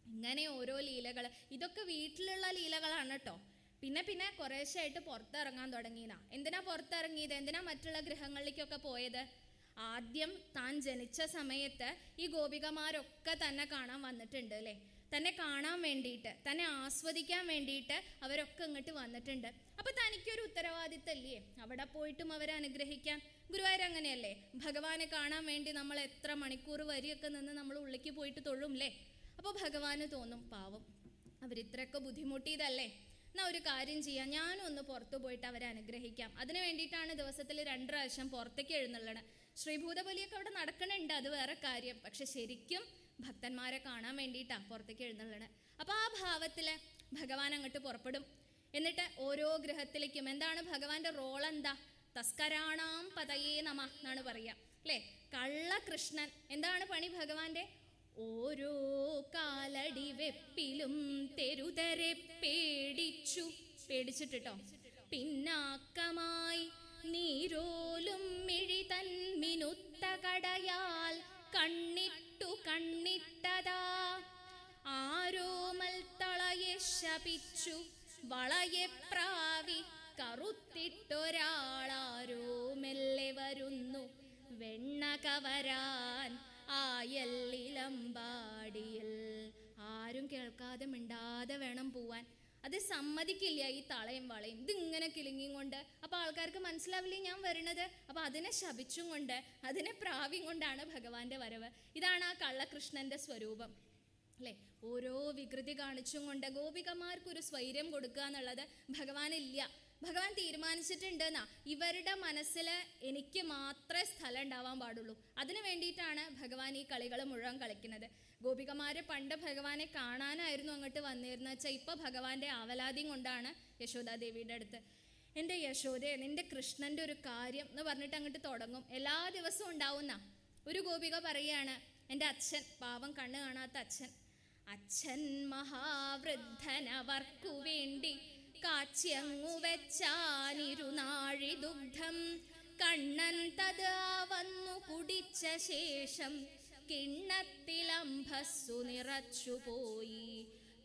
ഇങ്ങനെ ഓരോ ലീലകൾ, ഇതൊക്കെ വീട്ടിലുള്ള ലീലകളാണ് കേട്ടോ. പിന്നെ കുറേശ്ശായിട്ട് പുറത്തിറങ്ങാൻ തുടങ്ങിയതാ. എന്തിനാ പുറത്തിറങ്ങിയത്? എന്തിനാ മറ്റുള്ള ഗൃഹങ്ങളിലേക്കൊക്കെ പോയത്? ആദ്യം താൻ ജനിച്ച സമയത്ത് ഈ ഗോപികമാരൊക്കെ തന്നെ കാണാൻ വന്നിട്ടുണ്ട് അല്ലേ. തന്നെ കാണാൻ വേണ്ടിയിട്ട്, തന്നെ ആസ്വദിക്കാൻ വേണ്ടിയിട്ട് അവരൊക്കെ ഇങ്ങോട്ട് വന്നിട്ടുണ്ട്. അപ്പൊ തനിക്കൊരു ഉത്തരവാദിത്തല്ലേ അവിടെ പോയിട്ടും അവരെ അനുഗ്രഹിക്കാൻ. ഗുരുവായൂർ അങ്ങനെയല്ലേ, ഭഗവാനെ കാണാൻ വേണ്ടി നമ്മൾ എത്ര മണിക്കൂർ വരിയൊക്കെ നിന്ന് നമ്മൾ ഉള്ളിലേക്ക് പോയിട്ട് തൊഴും അല്ലേ. അപ്പോൾ ഭഗവാന് തോന്നും, പാവം അവരിത്രയൊക്കെ ബുദ്ധിമുട്ടിയതല്ലേ, എന്നാൽ ഒരു കാര്യം ചെയ്യാം, ഞാനും ഒന്ന് പുറത്തു പോയിട്ട് അവരെ അനുഗ്രഹിക്കാം. അതിന് വേണ്ടിയിട്ടാണ് ദിവസത്തിൽ 2 പ്രാവശ്യം പുറത്തേക്ക് എഴുന്നള്ളണം. ശ്രീഭൂതബലിയൊക്കെ അവിടെ നടക്കണുണ്ട്, അത് വേറെ കാര്യം. പക്ഷെ ശരിക്കും ഭക്തന്മാരെ കാണാൻ വേണ്ടിയിട്ടാണ് പുറത്തേക്ക് എഴുന്നള്ളണം. അപ്പോൾ ആ ഭാവത്തിൽ ഭഗവാൻ അങ്ങോട്ട് പുറപ്പെടും. എന്നിട്ട് ഓരോ ഗൃഹത്തിലേക്കും, എന്താണ് ഭഗവാന്റെ റോൾ? എന്താ? തസ്കരാണാം പതയേ നമ എന്നാണ് പറയുക അല്ലേ. കള്ളകൃഷ്ണൻ. എന്താണ് പണി ഭഗവാന്റെ? ഓരോ കാലടി വെപ്പിലും തെരുതരെ പേടിച്ചിട്ടോ പിന്നാക്കമായി നീരോലും മിഴി തൻ മിനുത്ത കടയാൽ കണ്ണിട്ടതാ. ആരോമൽ തളയെ ശപിച്ചു വളയെ പ്രാവി കറുത്തിട്ടൊരാളാരോ മെല്ലെ വരുന്നു വെണ്ണ കവരാൻ ആയല്ലിലമ്പാടിയിൽ. ആരും കേൾക്കാതെ മിണ്ടാതെ വേണം പോവാൻ. അത് സമ്മതിക്കില്ല ഈ തളയും വളയും ഇതിങ്ങനെ കിലുങ്ങിയും കൊണ്ട്. അപ്പോൾ ആൾക്കാർക്ക് മനസ്സിലാവില്ലേ ഞാൻ വരുന്നത്. അപ്പോൾ അതിനെ ശപിച്ചും കൊണ്ട്, അതിനെ പ്രാവിയും കൊണ്ടാണ് ഭഗവാന്റെ വരവ്. ഇതാണ് ആ കള്ളകൃഷ്ണന്റെ സ്വരൂപം അല്ലേ. ഓരോ വികൃതി കാണിച്ചും കൊണ്ട് ഗോപികമാർക്കൊരു സ്വൈര്യം കൊടുക്കുക എന്നുള്ളത് ഭഗവാനില്ല. ഭഗവാൻ തീരുമാനിച്ചിട്ടുണ്ട് എന്നാ, ഇവരുടെ മനസ്സിൽ എനിക്ക് മാത്രമേ സ്ഥലം ഉണ്ടാവാൻ പാടുള്ളൂ. അതിനു വേണ്ടിയിട്ടാണ് ഭഗവാൻ ഈ കളികൾ മുഴുവൻ കളിക്കുന്നത്. ഗോപികമാര് പണ്ട് ഭഗവാനെ കാണാനായിരുന്നു അങ്ങോട്ട് വന്നിരുന്നത് വെച്ചാൽ, ഇപ്പൊ ഭഗവാന്റെ ആവലാദ്യം കൊണ്ടാണ് യശോദാദേവിയുടെ അടുത്ത്, എൻ്റെ യശോദയെ നിന്റെ കൃഷ്ണന്റെ ഒരു കാര്യം എന്ന് പറഞ്ഞിട്ട് അങ്ങോട്ട് തുടങ്ങും. എല്ലാ ദിവസവും ഉണ്ടാവുന്ന ഒരു ഗോപിക പറയാണ്, എൻ്റെ അച്ഛൻ, പാവം കണ്ണ് കാണാത്ത അച്ഛൻ മഹാവൃദ്ധനവർക്കു വേണ്ടി കാച്ചിയങ്ങു വെച്ചാനിരുനാഴി ദുഗ്ധം കണ്ണൻ തഥാ വന്നു കുടിച്ച ശേഷം കിണ്ണത്തിലംഭസ്സു നിറച്ചു പോയി.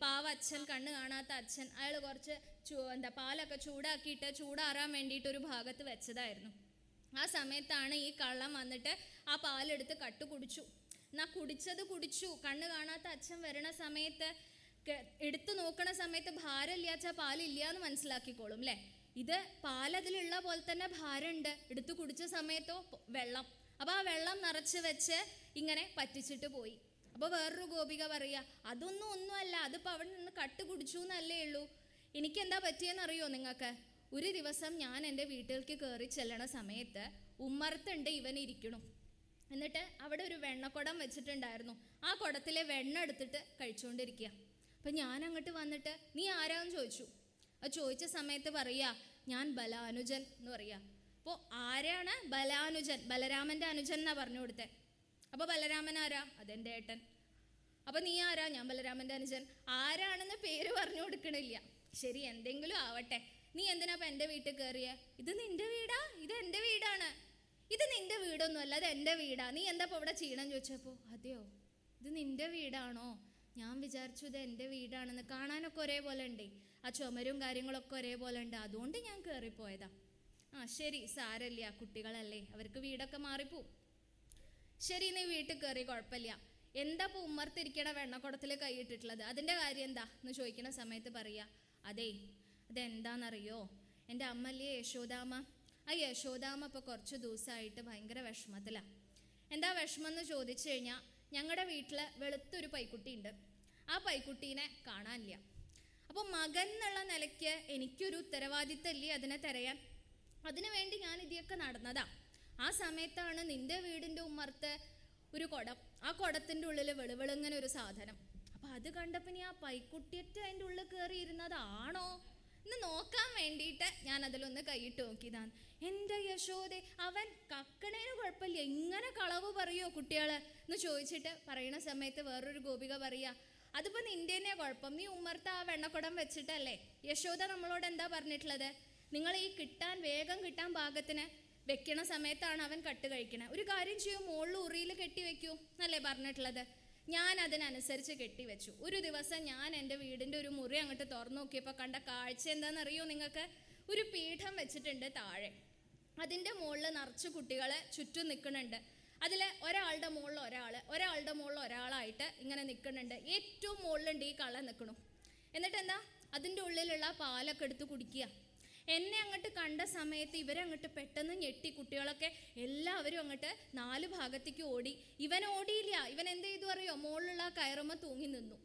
പാവച്ഛൻ, കണ്ണ് കാണാത്ത അച്ഛൻ, അയാൾ കുറച്ച് പാലൊക്കെ ചൂടാക്കിയിട്ട് ചൂടാറാൻ വേണ്ടിയിട്ട് ഒരു ഭാഗത്ത് വെച്ചതായിരുന്നു. ആ സമയത്താണ് ഈ കള്ളം വന്നിട്ട് ആ പാലെടുത്ത് കട്ടു കുടിച്ചു. എന്നാ കുടിച്ചു. കണ്ണ് കാണാത്ത അച്ഛൻ വരണ സമയത്ത്, എടുത്തു നോക്കണ സമയത്ത് ഭാരമില്ലാച്ച പാലില്ല എന്ന് മനസ്സിലാക്കിക്കോളും അല്ലേ. ഇത് പാലതിലുള്ള പോലെ തന്നെ ഭാരമുണ്ട്. എടുത്തു കുടിച്ച സമയത്തോ വെള്ളം. അപ്പോൾ ആ വെള്ളം നിറച്ച് വെച്ച് ഇങ്ങനെ പറ്റിച്ചിട്ട് പോയി. അപ്പോൾ വേറൊരു ഗോപിക പറയുക, ഒന്നുമല്ല, അതിപ്പോൾ അവിടെ നിന്ന് കട്ട് കുടിച്ചു എന്നല്ലേ ഉള്ളൂ. എനിക്കെന്താ പറ്റിയെന്നറിയോ നിങ്ങൾക്ക്? ഒരു ദിവസം ഞാൻ എൻ്റെ വീട്ടിലേക്ക് കയറി ചെല്ലണ സമയത്ത് ഉമ്മർത്തുണ്ട് ഇവൻ ഇരിക്കണു. എന്നിട്ട് അവിടെ ഒരു വെണ്ണക്കുടം വെച്ചിട്ടുണ്ടായിരുന്നു. ആ കുടത്തിലെ വെണ്ണ എടുത്തിട്ട് കഴിച്ചുകൊണ്ടിരിക്കുക. അപ്പം ഞാൻ അങ്ങോട്ട് വന്നിട്ട്, നീ ആരാന്ന് ചോദിച്ചു. അത് ചോദിച്ച സമയത്ത് പറയുക, ഞാൻ ബലാനുജൻ എന്ന് പറയുക. അപ്പോൾ ആരാണ് ബലാനുജൻ? ബലരാമൻ്റെ അനുജൻ എന്നാ പറഞ്ഞു കൊടുത്തേ. അപ്പോൾ ബലരാമൻ ആരാ? അതെൻ്റെ ഏട്ടൻ. അപ്പോൾ നീ ആരാ? ഞാൻ ബലരാമൻ്റെ അനുജൻ. ആരാണെന്ന് പേര് പറഞ്ഞു കൊടുക്കണില്ല. ശരി, എന്തെങ്കിലും ആവട്ടെ. നീ എന്തിനാ അപ്പം എൻ്റെ വീട്ടിൽ കയറിയേ? ഇത് നിൻ്റെ വീടാ? ഇത് എൻ്റെ വീടാണ്. ഇത് നിൻ്റെ വീടൊന്നുമല്ല, അത് എൻ്റെ വീടാ. നീ എന്താ ഇപ്പോൾ ഇവിടെ ചെയ്യണം ചോദിച്ചപ്പോൾ, അതെയോ ഇത് നിൻ്റെ വീടാണോ? ഞാൻ വിചാരിച്ചു ഇത് എൻ്റെ വീടാണെന്ന്. കാണാനൊക്കെ ഒരേപോലെ ഉണ്ട്, ആ ചുമരും കാര്യങ്ങളൊക്കെ ഒരേപോലെ ഉണ്ട്, അതുകൊണ്ട് ഞാൻ കയറിപ്പോയതാ. ആ ശരി, സാരമില്ല, കുട്ടികളല്ലേ, അവർക്ക് വീടൊക്കെ മാറിപ്പോവും. ശരി, നീ വീട്ടിൽ കയറി, കുഴപ്പമില്ല. എന്താ ഇപ്പോൾ ഉമ്മർത്തിരിക്കണ വെണ്ണക്കുടത്തിൽ കൈയിട്ടിട്ടുള്ളത്? അതിൻ്റെ കാര്യം എന്താ എന്ന് ചോദിക്കുന്ന സമയത്ത് പറയുക, അതെന്താണെന്നറിയോ, എൻ്റെ അമ്മല്ലേ യശോദാമ്മ. ആ യശോദാമ്മ ഇപ്പോൾ കുറച്ച് ദിവസമായിട്ട് ഭയങ്കര വിഷമത്തിലാണ്. എന്താ വിഷമം എന്ന് ചോദിച്ചു കഴിഞ്ഞാൽ, ഞങ്ങളുടെ വീട്ടിൽ വെളുത്തൊരു പൈക്കുട്ടി ഉണ്ട്. ആ പൈക്കുട്ടീനെ കാണാനില്ല. അപ്പോൾ മകൻ എന്നുള്ള നിലയ്ക്ക് എനിക്കൊരു ഉത്തരവാദിത്തമില്ലേ അതിനെ തിരയാൻ. അതിനു വേണ്ടി ഞാൻ ഇതിയൊക്കെ നടന്നതാ. ആ സമയത്താണ് നിൻ്റെ വീടിൻ്റെ ഉമ്മർത്ത് ഒരു കുടം, ആ കുടത്തിൻ്റെ ഉള്ളിൽ വെളുവെളുങ്ങനെ ഒരു സാധനം. അപ്പോൾ അത് കണ്ടപ്പോൾ നീ ആ പൈക്കുട്ടിയറ്റ് അതിൻ്റെ ഉള്ളിൽ കയറി ഇരുന്നതാണോ എന്ന് നോക്കാൻ വേണ്ടിയിട്ട് ഞാൻ അതിലൊന്ന് കൈയിട്ട് നോക്കിയതാണ്. എൻ്റെ യശോദേ, അവൻ കക്കണേന് കുഴപ്പമില്ല, എങ്ങനെ കളവ് പറയുമോ കുട്ടികൾ എന്ന് ചോദിച്ചിട്ട് പറയുന്ന സമയത്ത് വേറൊരു ഗോപിക പറയുക, അതിപ്പോൾ നിൻ്റെ തന്നെ കുഴപ്പം, നീ ഉമ്മർത്ത് ആ വെണ്ണക്കുടം വെച്ചിട്ടല്ലേ. യശോദ നമ്മളോട് എന്താ പറഞ്ഞിട്ടുള്ളത്? നിങ്ങൾ ഈ വേഗം കിട്ടാൻ പാകത്തിന് വെക്കണ സമയത്താണ് അവൻ കട്ട് കഴിക്കണത്. ഒരു കാര്യം ചെയ്യും, മുകളിൽ ഉറിയിൽ കെട്ടി വെക്കൂ എന്നല്ലേ പറഞ്ഞിട്ടുള്ളത്. ഞാൻ അതിനനുസരിച്ച് കെട്ടിവെച്ചു. ഒരു ദിവസം ഞാൻ എൻ്റെ വീടിൻ്റെ ഒരു മുറി അങ്ങോട്ട് തുറന്നു നോക്കിയപ്പോൾ കണ്ട കാഴ്ച എന്താണെന്നറിയോ നിങ്ങൾക്ക്? ഒരു പീഠം വെച്ചിട്ടുണ്ട് താഴെ. അതിൻ്റെ മുകളിൽ നിറച്ച് കുട്ടികൾ ചുറ്റും നിൽക്കുന്നുണ്ട്. അതിൽ ഒരാളുടെ മുകളിൽ ഒരാളുടെ മുകളിൽ ഒരാളായിട്ട് ഇങ്ങനെ നിൽക്കുന്നുണ്ട്. ഏറ്റവും മുകളിലുണ്ട് ഈ കള്ളൻ നിൽക്കണു. എന്നിട്ട് എന്താ, അതിൻ്റെ ഉള്ളിലുള്ള പാലൊക്കെ എടുത്ത് കുടിക്കുക. എന്നെ അങ്ങോട്ട് കണ്ട സമയത്ത് ഇവരങ്ങോട്ട് പെട്ടെന്ന് ഞെട്ടി. കുട്ടികളൊക്കെ എല്ലാവരും അങ്ങോട്ട് 4 ഭാഗത്തേക്ക് ഓടി. ഇവൻ ഓടിയില്ല. ഇവൻ എന്ത് ചെയ്തു അറിയോ? മുകളിലുള്ള കയറുമ്മ തൂങ്ങി നിന്നു.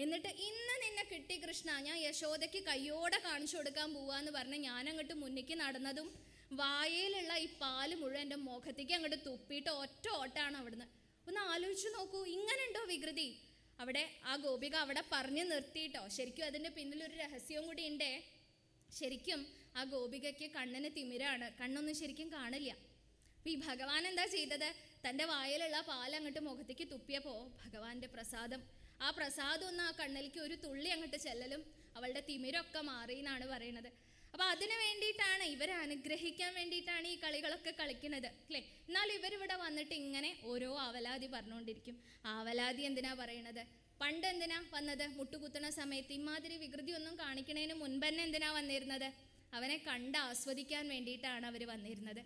എന്നിട്ട് ഇന്ന് നിന്നെ കിട്ടി കൃഷ്ണ, ഞാൻ യശോദയ്ക്ക് കയ്യോടെ കാണിച്ചു കൊടുക്കാൻ പോവാന്ന് പറഞ്ഞ് ഞാനങ്ങോട്ട് മുന്നിക്ക് നടന്നതും വായയിലുള്ള ഈ പാല് മുഴുവൻ എൻ്റെ മുഖത്തേക്ക് അങ്ങോട്ട് തുപ്പിയിട്ട് ഒറ്റ ഓട്ടാണ് അവിടുന്ന്. ഒന്ന് ആലോചിച്ച് നോക്കൂ, ഇങ്ങനെ ഉണ്ടോ വികൃതി? അവിടെ ആ ഗോപിക അവിടെ പറഞ്ഞു നിർത്തിയിട്ടോ. ശരിക്കും അതിൻ്റെ പിന്നിലൊരു രഹസ്യവും കൂടി ഉണ്ടേ. ശരിക്കും ആ ഗോപികയ്ക്ക് കണ്ണിന് തിമിരാണ്, കണ്ണൊന്നും ശരിക്കും കാണില്ല. അപ്പം ഈ ഭഗവാൻ എന്താ ചെയ്തത്? തൻ്റെ വായിലുള്ള പാലങ്ങോട്ട് മുഖത്തേക്ക് തുപ്പിയപ്പോൾ ഭഗവാന്റെ പ്രസാദം, ആ പ്രസാദം ഒന്ന് ആ കണ്ണിലേക്ക് ഒരു തുള്ളി അങ്ങോട്ട് ചെല്ലലും അവളുടെ തിമിരൊക്കെ മാറി എന്നാണ് പറയുന്നത്. അപ്പം അതിനു വേണ്ടിയിട്ടാണ്, ഇവരെ അനുഗ്രഹിക്കാൻ വേണ്ടിയിട്ടാണ് ഈ കളികളൊക്കെ കളിക്കുന്നത് അല്ലേ. എന്നാൽ ഇവരിവിടെ വന്നിട്ട് ഇങ്ങനെ ഓരോ ആവലാതി പറഞ്ഞുകൊണ്ടിരിക്കും. ആവലാതി എന്തിനാ പറയണത്? പണ്ട് എന്തിനാ വന്നത്? മുട്ടുകുത്തുന്ന സമയത്ത് ഇമാതിരി വികൃതി ഒന്നും കാണിക്കണേന് മുൻപ് തന്നെ എന്തിനാ വന്നിരുന്നത്? അവനെ കണ്ട് ആസ്വദിക്കാൻ വേണ്ടിയിട്ടാണ് അവർ വന്നിരുന്നത്.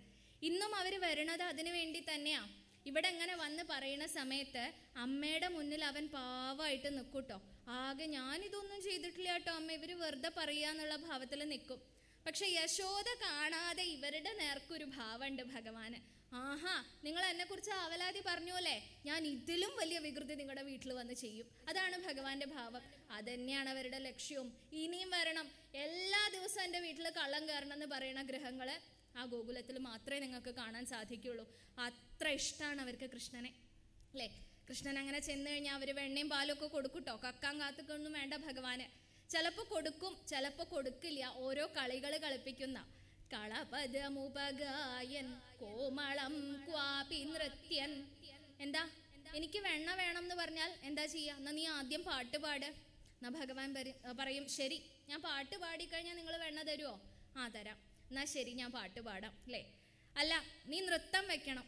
ഇന്നും അവർ വരണത് അതിനു വേണ്ടി തന്നെയാണ്. ഇവിടെ ഇങ്ങനെ വന്ന് പറയുന്ന സമയത്ത് അമ്മയുടെ മുന്നിൽ അവൻ പാവമായിട്ട് നിൽക്കൂട്ടോ. ആകെ ഞാനിതൊന്നും ചെയ്തിട്ടില്ല കേട്ടോ അമ്മ, ഇവർ വെറുതെ പറയാന്നുള്ള ഭാവത്തിൽ നിൽക്കും. പക്ഷെ യശോദ കാണാതെ ഇവരുടെ നേർക്കൊരു ഭാവമുണ്ട് ഭഗവാന്. ആഹാ, നിങ്ങൾ എന്നെക്കുറിച്ച് ആവലാതി പറഞ്ഞു അല്ലേ, ഞാൻ ഇതിലും വലിയ വികൃതി നിങ്ങളുടെ വീട്ടിൽ വന്ന് ചെയ്യും. അതാണ് ഭഗവാന്റെ ഭാവം. അതന്നെയാണ് അവരുടെ ലക്ഷ്യവും. ഇനിയും വരണം, എല്ലാ ദിവസവും എൻ്റെ വീട്ടിൽ കള്ളം കയറണം എന്ന് പറയുന്ന ഗ്രഹങ്ങൾ ആ ഗോകുലത്തിൽ മാത്രമേ നിങ്ങൾക്ക് കാണാൻ സാധിക്കുള്ളൂ. അത്ര ഇഷ്ടമാണ് അവർക്ക് കൃഷ്ണനെ അല്ലേ. കൃഷ്ണൻ അങ്ങനെ ചെന്ന് കഴിഞ്ഞാൽ അവർ വെണ്ണയും പാലും ഒക്കെ കൊടുക്കൂട്ടോ. കക്കാൻ കാത്തുക്കൊന്നും വേണ്ട ഭഗവാന്. ചിലപ്പോൾ കൊടുക്കും, ചിലപ്പോൾ കൊടുക്കില്ല. ഓരോ കളികൾ കളിപ്പിക്കുന്ന കളപദമുപഗായൻ കോമളം ക്വാപി നൃത്യൻ. എന്താ, എനിക്ക് വെണ്ണ വേണം എന്ന് പറഞ്ഞാൽ എന്താ ചെയ്യുക? എന്നാൽ നീ ആദ്യം പാട്ട് പാട്. എന്നാൽ ഭഗവാൻ പറയും, ശരി ഞാൻ പാട്ട് പാടിക്കഴിഞ്ഞാൽ നിങ്ങൾ വെണ്ണ തരുമോ? ആ തരാം. എന്നാൽ ശരി ഞാൻ പാട്ട് പാടാം അല്ലേ. അല്ല, നീ നൃത്തം വെക്കണം.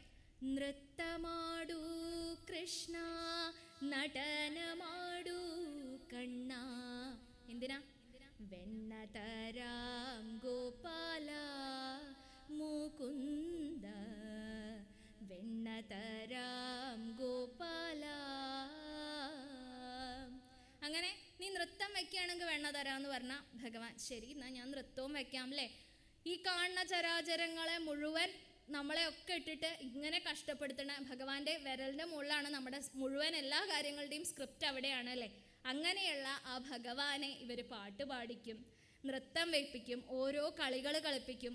നൃത്തമാടൂ കൃഷ്ണ, നടനമാടൂ കണ്ണ. എന്തിനാ? വെണ്ണ തരാം ഗോപാല മുകുന്ദ, വെണ്ണ തരാം ഗോപാല. അങ്ങനെ നീ നൃത്തം വെക്കുകയാണെങ്കിൽ വെണ്ണ തരാമെന്ന് പറഞ്ഞാൽ ഭഗവാൻ ശരി എന്നാൽ ഞാൻ നൃത്തവും വെക്കാം അല്ലേ. ഈ കാണുന്ന ചരാചരങ്ങളെ മുഴുവൻ നമ്മളെയൊക്കെ ഇട്ടിട്ട് ഇങ്ങനെ കഷ്ടപ്പെടുത്തണ ഭഗവാന്റെ വിരലിൻ്റെ മുകളിലാണ് നമ്മുടെ മുഴുവൻ എല്ലാ കാര്യങ്ങളുടെയും സ്ക്രിപ്റ്റ് അവിടെയാണ് അല്ലേ. അങ്ങനെയുള്ള ആ ഭഗവാനെ ഇവർ പാട്ട് പാടിക്കും, നൃത്തം വെപ്പിക്കും, ഓരോ കളികൾ കളിപ്പിക്കും.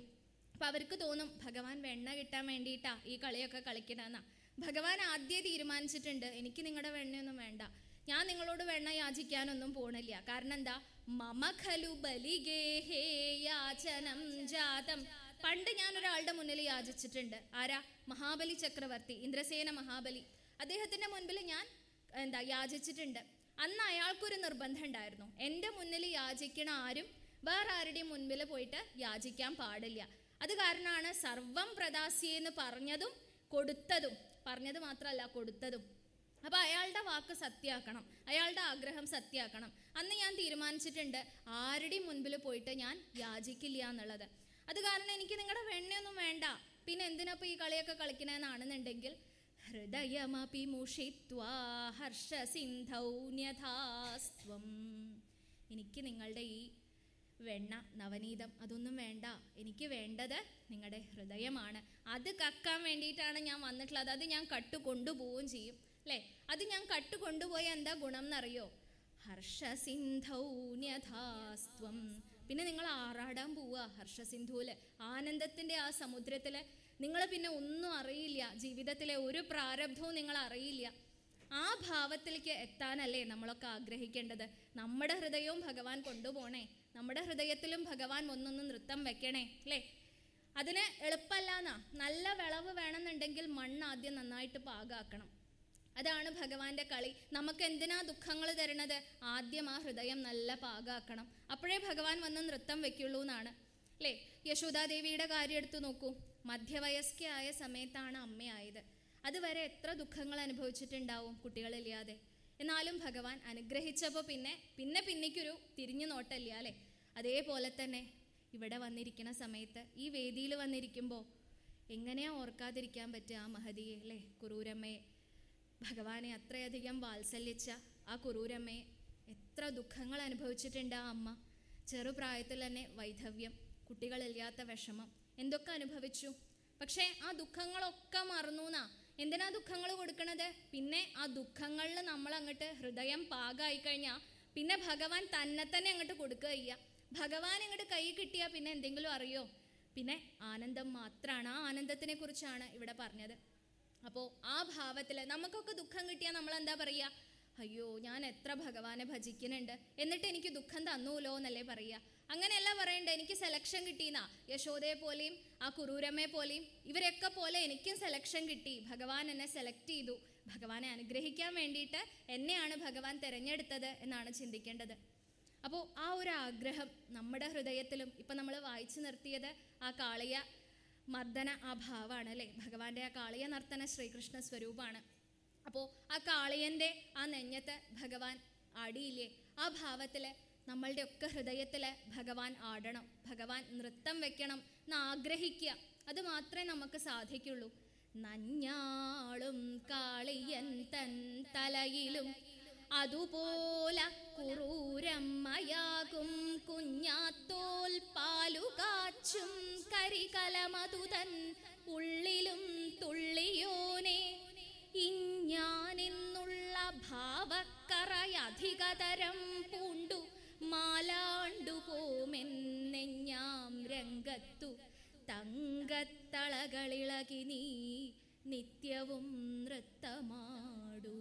അപ്പം അവർക്ക് തോന്നും ഭഗവാൻ വെണ്ണ കിട്ടാൻ വേണ്ടിയിട്ടാണ് ഈ കളിയൊക്കെ കളിക്കണമെന്നാ. ഭഗവാൻ ആദ്യം തീരുമാനിച്ചിട്ടുണ്ട്, എനിക്ക് നിങ്ങളുടെ വെണ്ണയൊന്നും വേണ്ട, ഞാൻ നിങ്ങളോട് വെണ്ണ യാചിക്കാനൊന്നും പോണില്ല. കാരണം എന്താ? മമ ഖലു ബലിഗേഹേ യാചനം ജാതം. പണ്ട് ഞാൻ ഒരാളുടെ മുന്നിൽ യാചിച്ചിട്ടുണ്ട്. ആരാ? മഹാബലി ചക്രവർത്തി, ഇന്ദ്രസേന മഹാബലി. അദ്ദേഹത്തിൻ്റെ മുൻപിൽ ഞാൻ യാചിച്ചിട്ടുണ്ട്. അന്ന് അയാൾക്കൊരു നിർബന്ധം ഉണ്ടായിരുന്നു, എൻ്റെ മുന്നിൽ യാചിക്കണ ആരും വേറെ ആരുടെയും മുൻപിൽ പോയിട്ട് യാചിക്കാൻ പാടില്ല. അത് കാരണമാണ് സർവം പ്രദാസ്യെന്ന് പറഞ്ഞതും കൊടുത്തതും. പറഞ്ഞത് മാത്രമല്ല കൊടുത്തതും. അപ്പോൾ അയാളുടെ വാക്ക് സത്യമാക്കണം, അയാളുടെ ആഗ്രഹം സത്യമാക്കണം. അന്ന് ഞാൻ തീരുമാനിച്ചിട്ടുണ്ട് ആരുടെയും മുൻപിൽ പോയിട്ട് ഞാൻ യാചിക്കില്ല എന്നുള്ളത്. അത് കാരണം എനിക്ക് നിങ്ങളുടെ വെണ്ണയൊന്നും വേണ്ട. പിന്നെ എന്തിനപ്പോൾ ഈ കളിയൊക്കെ കളിക്കണമെന്നാണെന്നുണ്ടെങ്കിൽ ഹൃദയമപി മുഷിത്വാ ഹർഷസിന്ധൗന്യഥാസ്ത്വം. എനിക്ക് നിങ്ങളുടെ ഈ വെണ്ണ, നവനീതം അതൊന്നും വേണ്ട. എനിക്ക് വേണ്ടത് നിങ്ങളുടെ ഹൃദയമാണ്. അത് കക്കാൻ വേണ്ടിയിട്ടാണ് ഞാൻ വന്നിട്ടുള്ളത്. അത് ഞാൻ കട്ടുകൊണ്ടുപോവുകയും ചെയ്യും അല്ലേ. അത് ഞാൻ കട്ടുകൊണ്ടുപോയ എന്താ ഗുണം എന്നറിയോ? ഹർഷസിന്ധൗന്യഥാസ്ത്വം. പിന്നെ നിങ്ങൾ ആറാടാൻ പോവുക ഹർഷസിന്ധുവിൽ, ആനന്ദത്തിൻ്റെ ആ സമുദ്രത്തിൽ. നിങ്ങൾ പിന്നെ ഒന്നും അറിയില്ല, ജീവിതത്തിലെ ഒരു പ്രാരബ്ധവും നിങ്ങൾ അറിയില്ല. ആ ഭാവത്തിലേക്ക് എത്താനല്ലേ നമ്മളൊക്കെ ആഗ്രഹിക്കേണ്ടത്. നമ്മുടെ ഹൃദയവും ഭഗവാൻ കൊണ്ടുപോണേ. നമ്മുടെ ഹൃദയത്തിലും ഭഗവാൻ ഒന്നൊന്ന് നൃത്തം വെക്കണേ അല്ലേ? അതിന് എളുപ്പമല്ലാന്നാ. നല്ല വിളവ് വേണമെന്നുണ്ടെങ്കിൽ മണ്ണ് ആദ്യം നന്നായിട്ട് പാകാക്കണം. അതാണ് ഭഗവാന്റെ കളി. നമുക്ക് എന്തിനാ ദുഃഖങ്ങൾ തരണത്? ആദ്യം ആ ഹൃദയം നല്ല പാകാക്കണം, അപ്പോഴേ ഭഗവാൻ വന്ന് നൃത്തം വെക്കുള്ളൂ എന്നാണ് അല്ലേ? യശോദാദേവിയുടെ കാര്യം എടുത്തു നോക്കൂ. മധ്യവയസ്കയായ സമയത്താണ് അമ്മയായത്. അതുവരെ എത്ര ദുഃഖങ്ങൾ അനുഭവിച്ചിട്ടുണ്ടാവും കുട്ടികളില്ലാതെ. എന്നാലും ഭഗവാൻ അനുഗ്രഹിച്ചപ്പോൾ പിന്നെ പിന്നേക്കൊരു തിരിഞ്ഞു നോട്ടല്ല അല്ലേ? അതേപോലെ തന്നെ ഇവിടെ വന്നിരിക്കുന്ന സമയത്ത്, ഈ വേദിയിൽ വന്നിരിക്കുമ്പോൾ എങ്ങനെയാ ഓർക്കാതിരിക്കാൻ പറ്റുക ആ മഹതിയെ അല്ലേ? കുറൂരമ്മയെ, ഭഗവാനെ അത്രയധികം വാത്സല്യിച്ച ആ കുറൂരമ്മയെ. എത്ര ദുഃഖങ്ങൾ അനുഭവിച്ചിട്ടുണ്ട് ആ അമ്മ. ചെറുപ്രായത്തിൽ തന്നെ വൈധവ്യം, കുട്ടികളില്ലാത്ത വിഷമം, എന്തൊക്കെ അനുഭവിച്ചു. പക്ഷേ ആ ദുഃഖങ്ങളൊക്കെ മറന്നൂന്നാ. എന്തിനാ ദുഃഖങ്ങൾ കൊടുക്കണത്? പിന്നെ ആ ദുഃഖങ്ങളിൽ നമ്മൾ അങ്ങോട്ട് ഹൃദയം പാകമായി കഴിഞ്ഞാൽ പിന്നെ ഭഗവാൻ തന്നെ അങ്ങോട്ട് കൊടുക്കുക ചെയ്യുക. ഭഗവാൻ അങ്ങോട്ട് കൈ കിട്ടിയാൽ പിന്നെ എന്തെങ്കിലും അറിയോ? പിന്നെ ആനന്ദം മാത്രമാണ്. ആ ആനന്ദത്തിനെ കുറിച്ചാണ് ഇവിടെ പറഞ്ഞത്. അപ്പോൾ ആ ഭാവത്തിൽ നമുക്കൊക്കെ ദുഃഖം കിട്ടിയാൽ നമ്മൾ എന്താ പറയുക? അയ്യോ, ഞാൻ എത്ര ഭഗവാനെ ഭജിക്കുന്നുണ്ട്, എന്നിട്ട് എനിക്ക് ദുഃഖം തന്നൂലോ എന്നല്ലേ പറയുക. അങ്ങനെയല്ല പറയണ്ടേ, എനിക്ക് സെലക്ഷൻ കിട്ടിയെന്നാ. യശോദയെ പോലെയും ആ കുറൂരമ്മയെ പോലെയും ഇവരൊക്കെ പോലെ എനിക്കും സെലക്ഷൻ കിട്ടി. ഭഗവാൻ എന്നെ സെലക്ട് ചെയ്തു. ഭഗവാനെ അനുഗ്രഹിക്കാൻ വേണ്ടിയിട്ട് എന്നെയാണ് ഭഗവാൻ തിരഞ്ഞെടുത്തത് എന്നാണ് ചിന്തിക്കേണ്ടത്. അപ്പോൾ ആ ഒരു ആഗ്രഹം നമ്മുടെ ഹൃദയത്തിലും, ഇപ്പം നമ്മൾ വായിച്ചു നിർത്തിയത് ആ കാളിയ മർദ്ദന ആ ഭാവമാണ് അല്ലേ? ഭഗവാന്റെ ആ കാളിയ നർത്തന ശ്രീകൃഷ്ണ സ്വരൂപമാണ്. അപ്പോൾ ആ കാളിയൻ്റെ ആ നെഞ്ഞത്ത് ഭഗവാൻ ആടിയില്ലേ? ആ ഭാവത്തിൽ നമ്മളുടെ ഒക്കെ ഹൃദയത്തിൽ ഭഗവാൻ ആടണം, ഭഗവാൻ നൃത്തം വെക്കണം എന്ന് ആഗ്രഹിക്കുക. അത് മാത്രമേ നമുക്ക് സാധിക്കുള്ളൂ. നഞ്ഞാളും കാളിയൻ തൻ തലയിലും അതുപോലെ കുറൂരമ്മയാകും കുഞ്ഞാത്തോൽ പാലുകാച്ചും കരികലമതുതൻ ഉള്ളിലും തുള്ളിയോനെ ഇഞ്ഞാനിന്നുള്ള ഭാവക്കറയധികതരം പൂണ്ടു മാലാണ്ടു പോമെന്നെഞ്ഞാം രംഗത്തു തങ്കത്തളകളിളകി നീ നിത്യവും നൃത്തമാടൂ.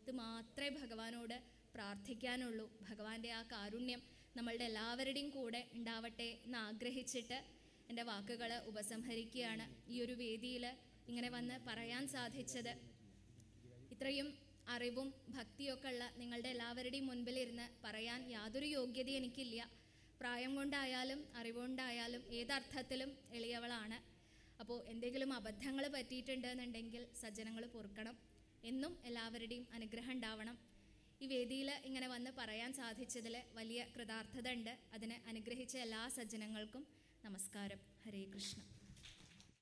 ഇത് മാത്രമേ ഭഗവാനോട് പ്രാർത്ഥിക്കാനുള്ളൂ. ഭഗവാന്റെ ആ കാരുണ്യം നമ്മളുടെ എല്ലാവരുടെയും കൂടെ ഉണ്ടാവട്ടെ എന്ന് ആഗ്രഹിച്ചിട്ട് എൻ്റെ വാക്കുകൾ ഉപസംഹരിക്കുകയാണ്. ഈ ഒരു വേദിയിൽ ഇങ്ങനെ വന്ന് പറയാൻ സാധിച്ചത്, ഇത്രയും അറിവും ഭക്തിയൊക്കെ ഉള്ള നിങ്ങളുടെ എല്ലാവരുടെയും മുൻപിലിരുന്ന് പറയാൻ യാതൊരു യോഗ്യത എനിക്കില്ല. പ്രായം കൊണ്ടായാലും അറിവുകൊണ്ടായാലും ഏതർത്ഥത്തിലും എളിയവളാണ്. അപ്പോൾ എന്തെങ്കിലും അബദ്ധങ്ങൾ പറ്റിയിട്ടുണ്ടെന്നുണ്ടെങ്കിൽ സജ്ജനങ്ങൾ പൊറുക്കണം. എന്നും എല്ലാവരുടെയും അനുഗ്രഹം ഉണ്ടാവണം. ഈ വേദിയിൽ ഇങ്ങനെ വന്ന് പറയാൻ സാധിച്ചതിൽ വലിയ കൃതാർത്ഥത ഉണ്ട്. അതിനെ അനുഗ്രഹിച്ച എല്ലാ സജ്ജനങ്ങൾക്കും നമസ്കാരം. ഹരേ കൃഷ്ണ.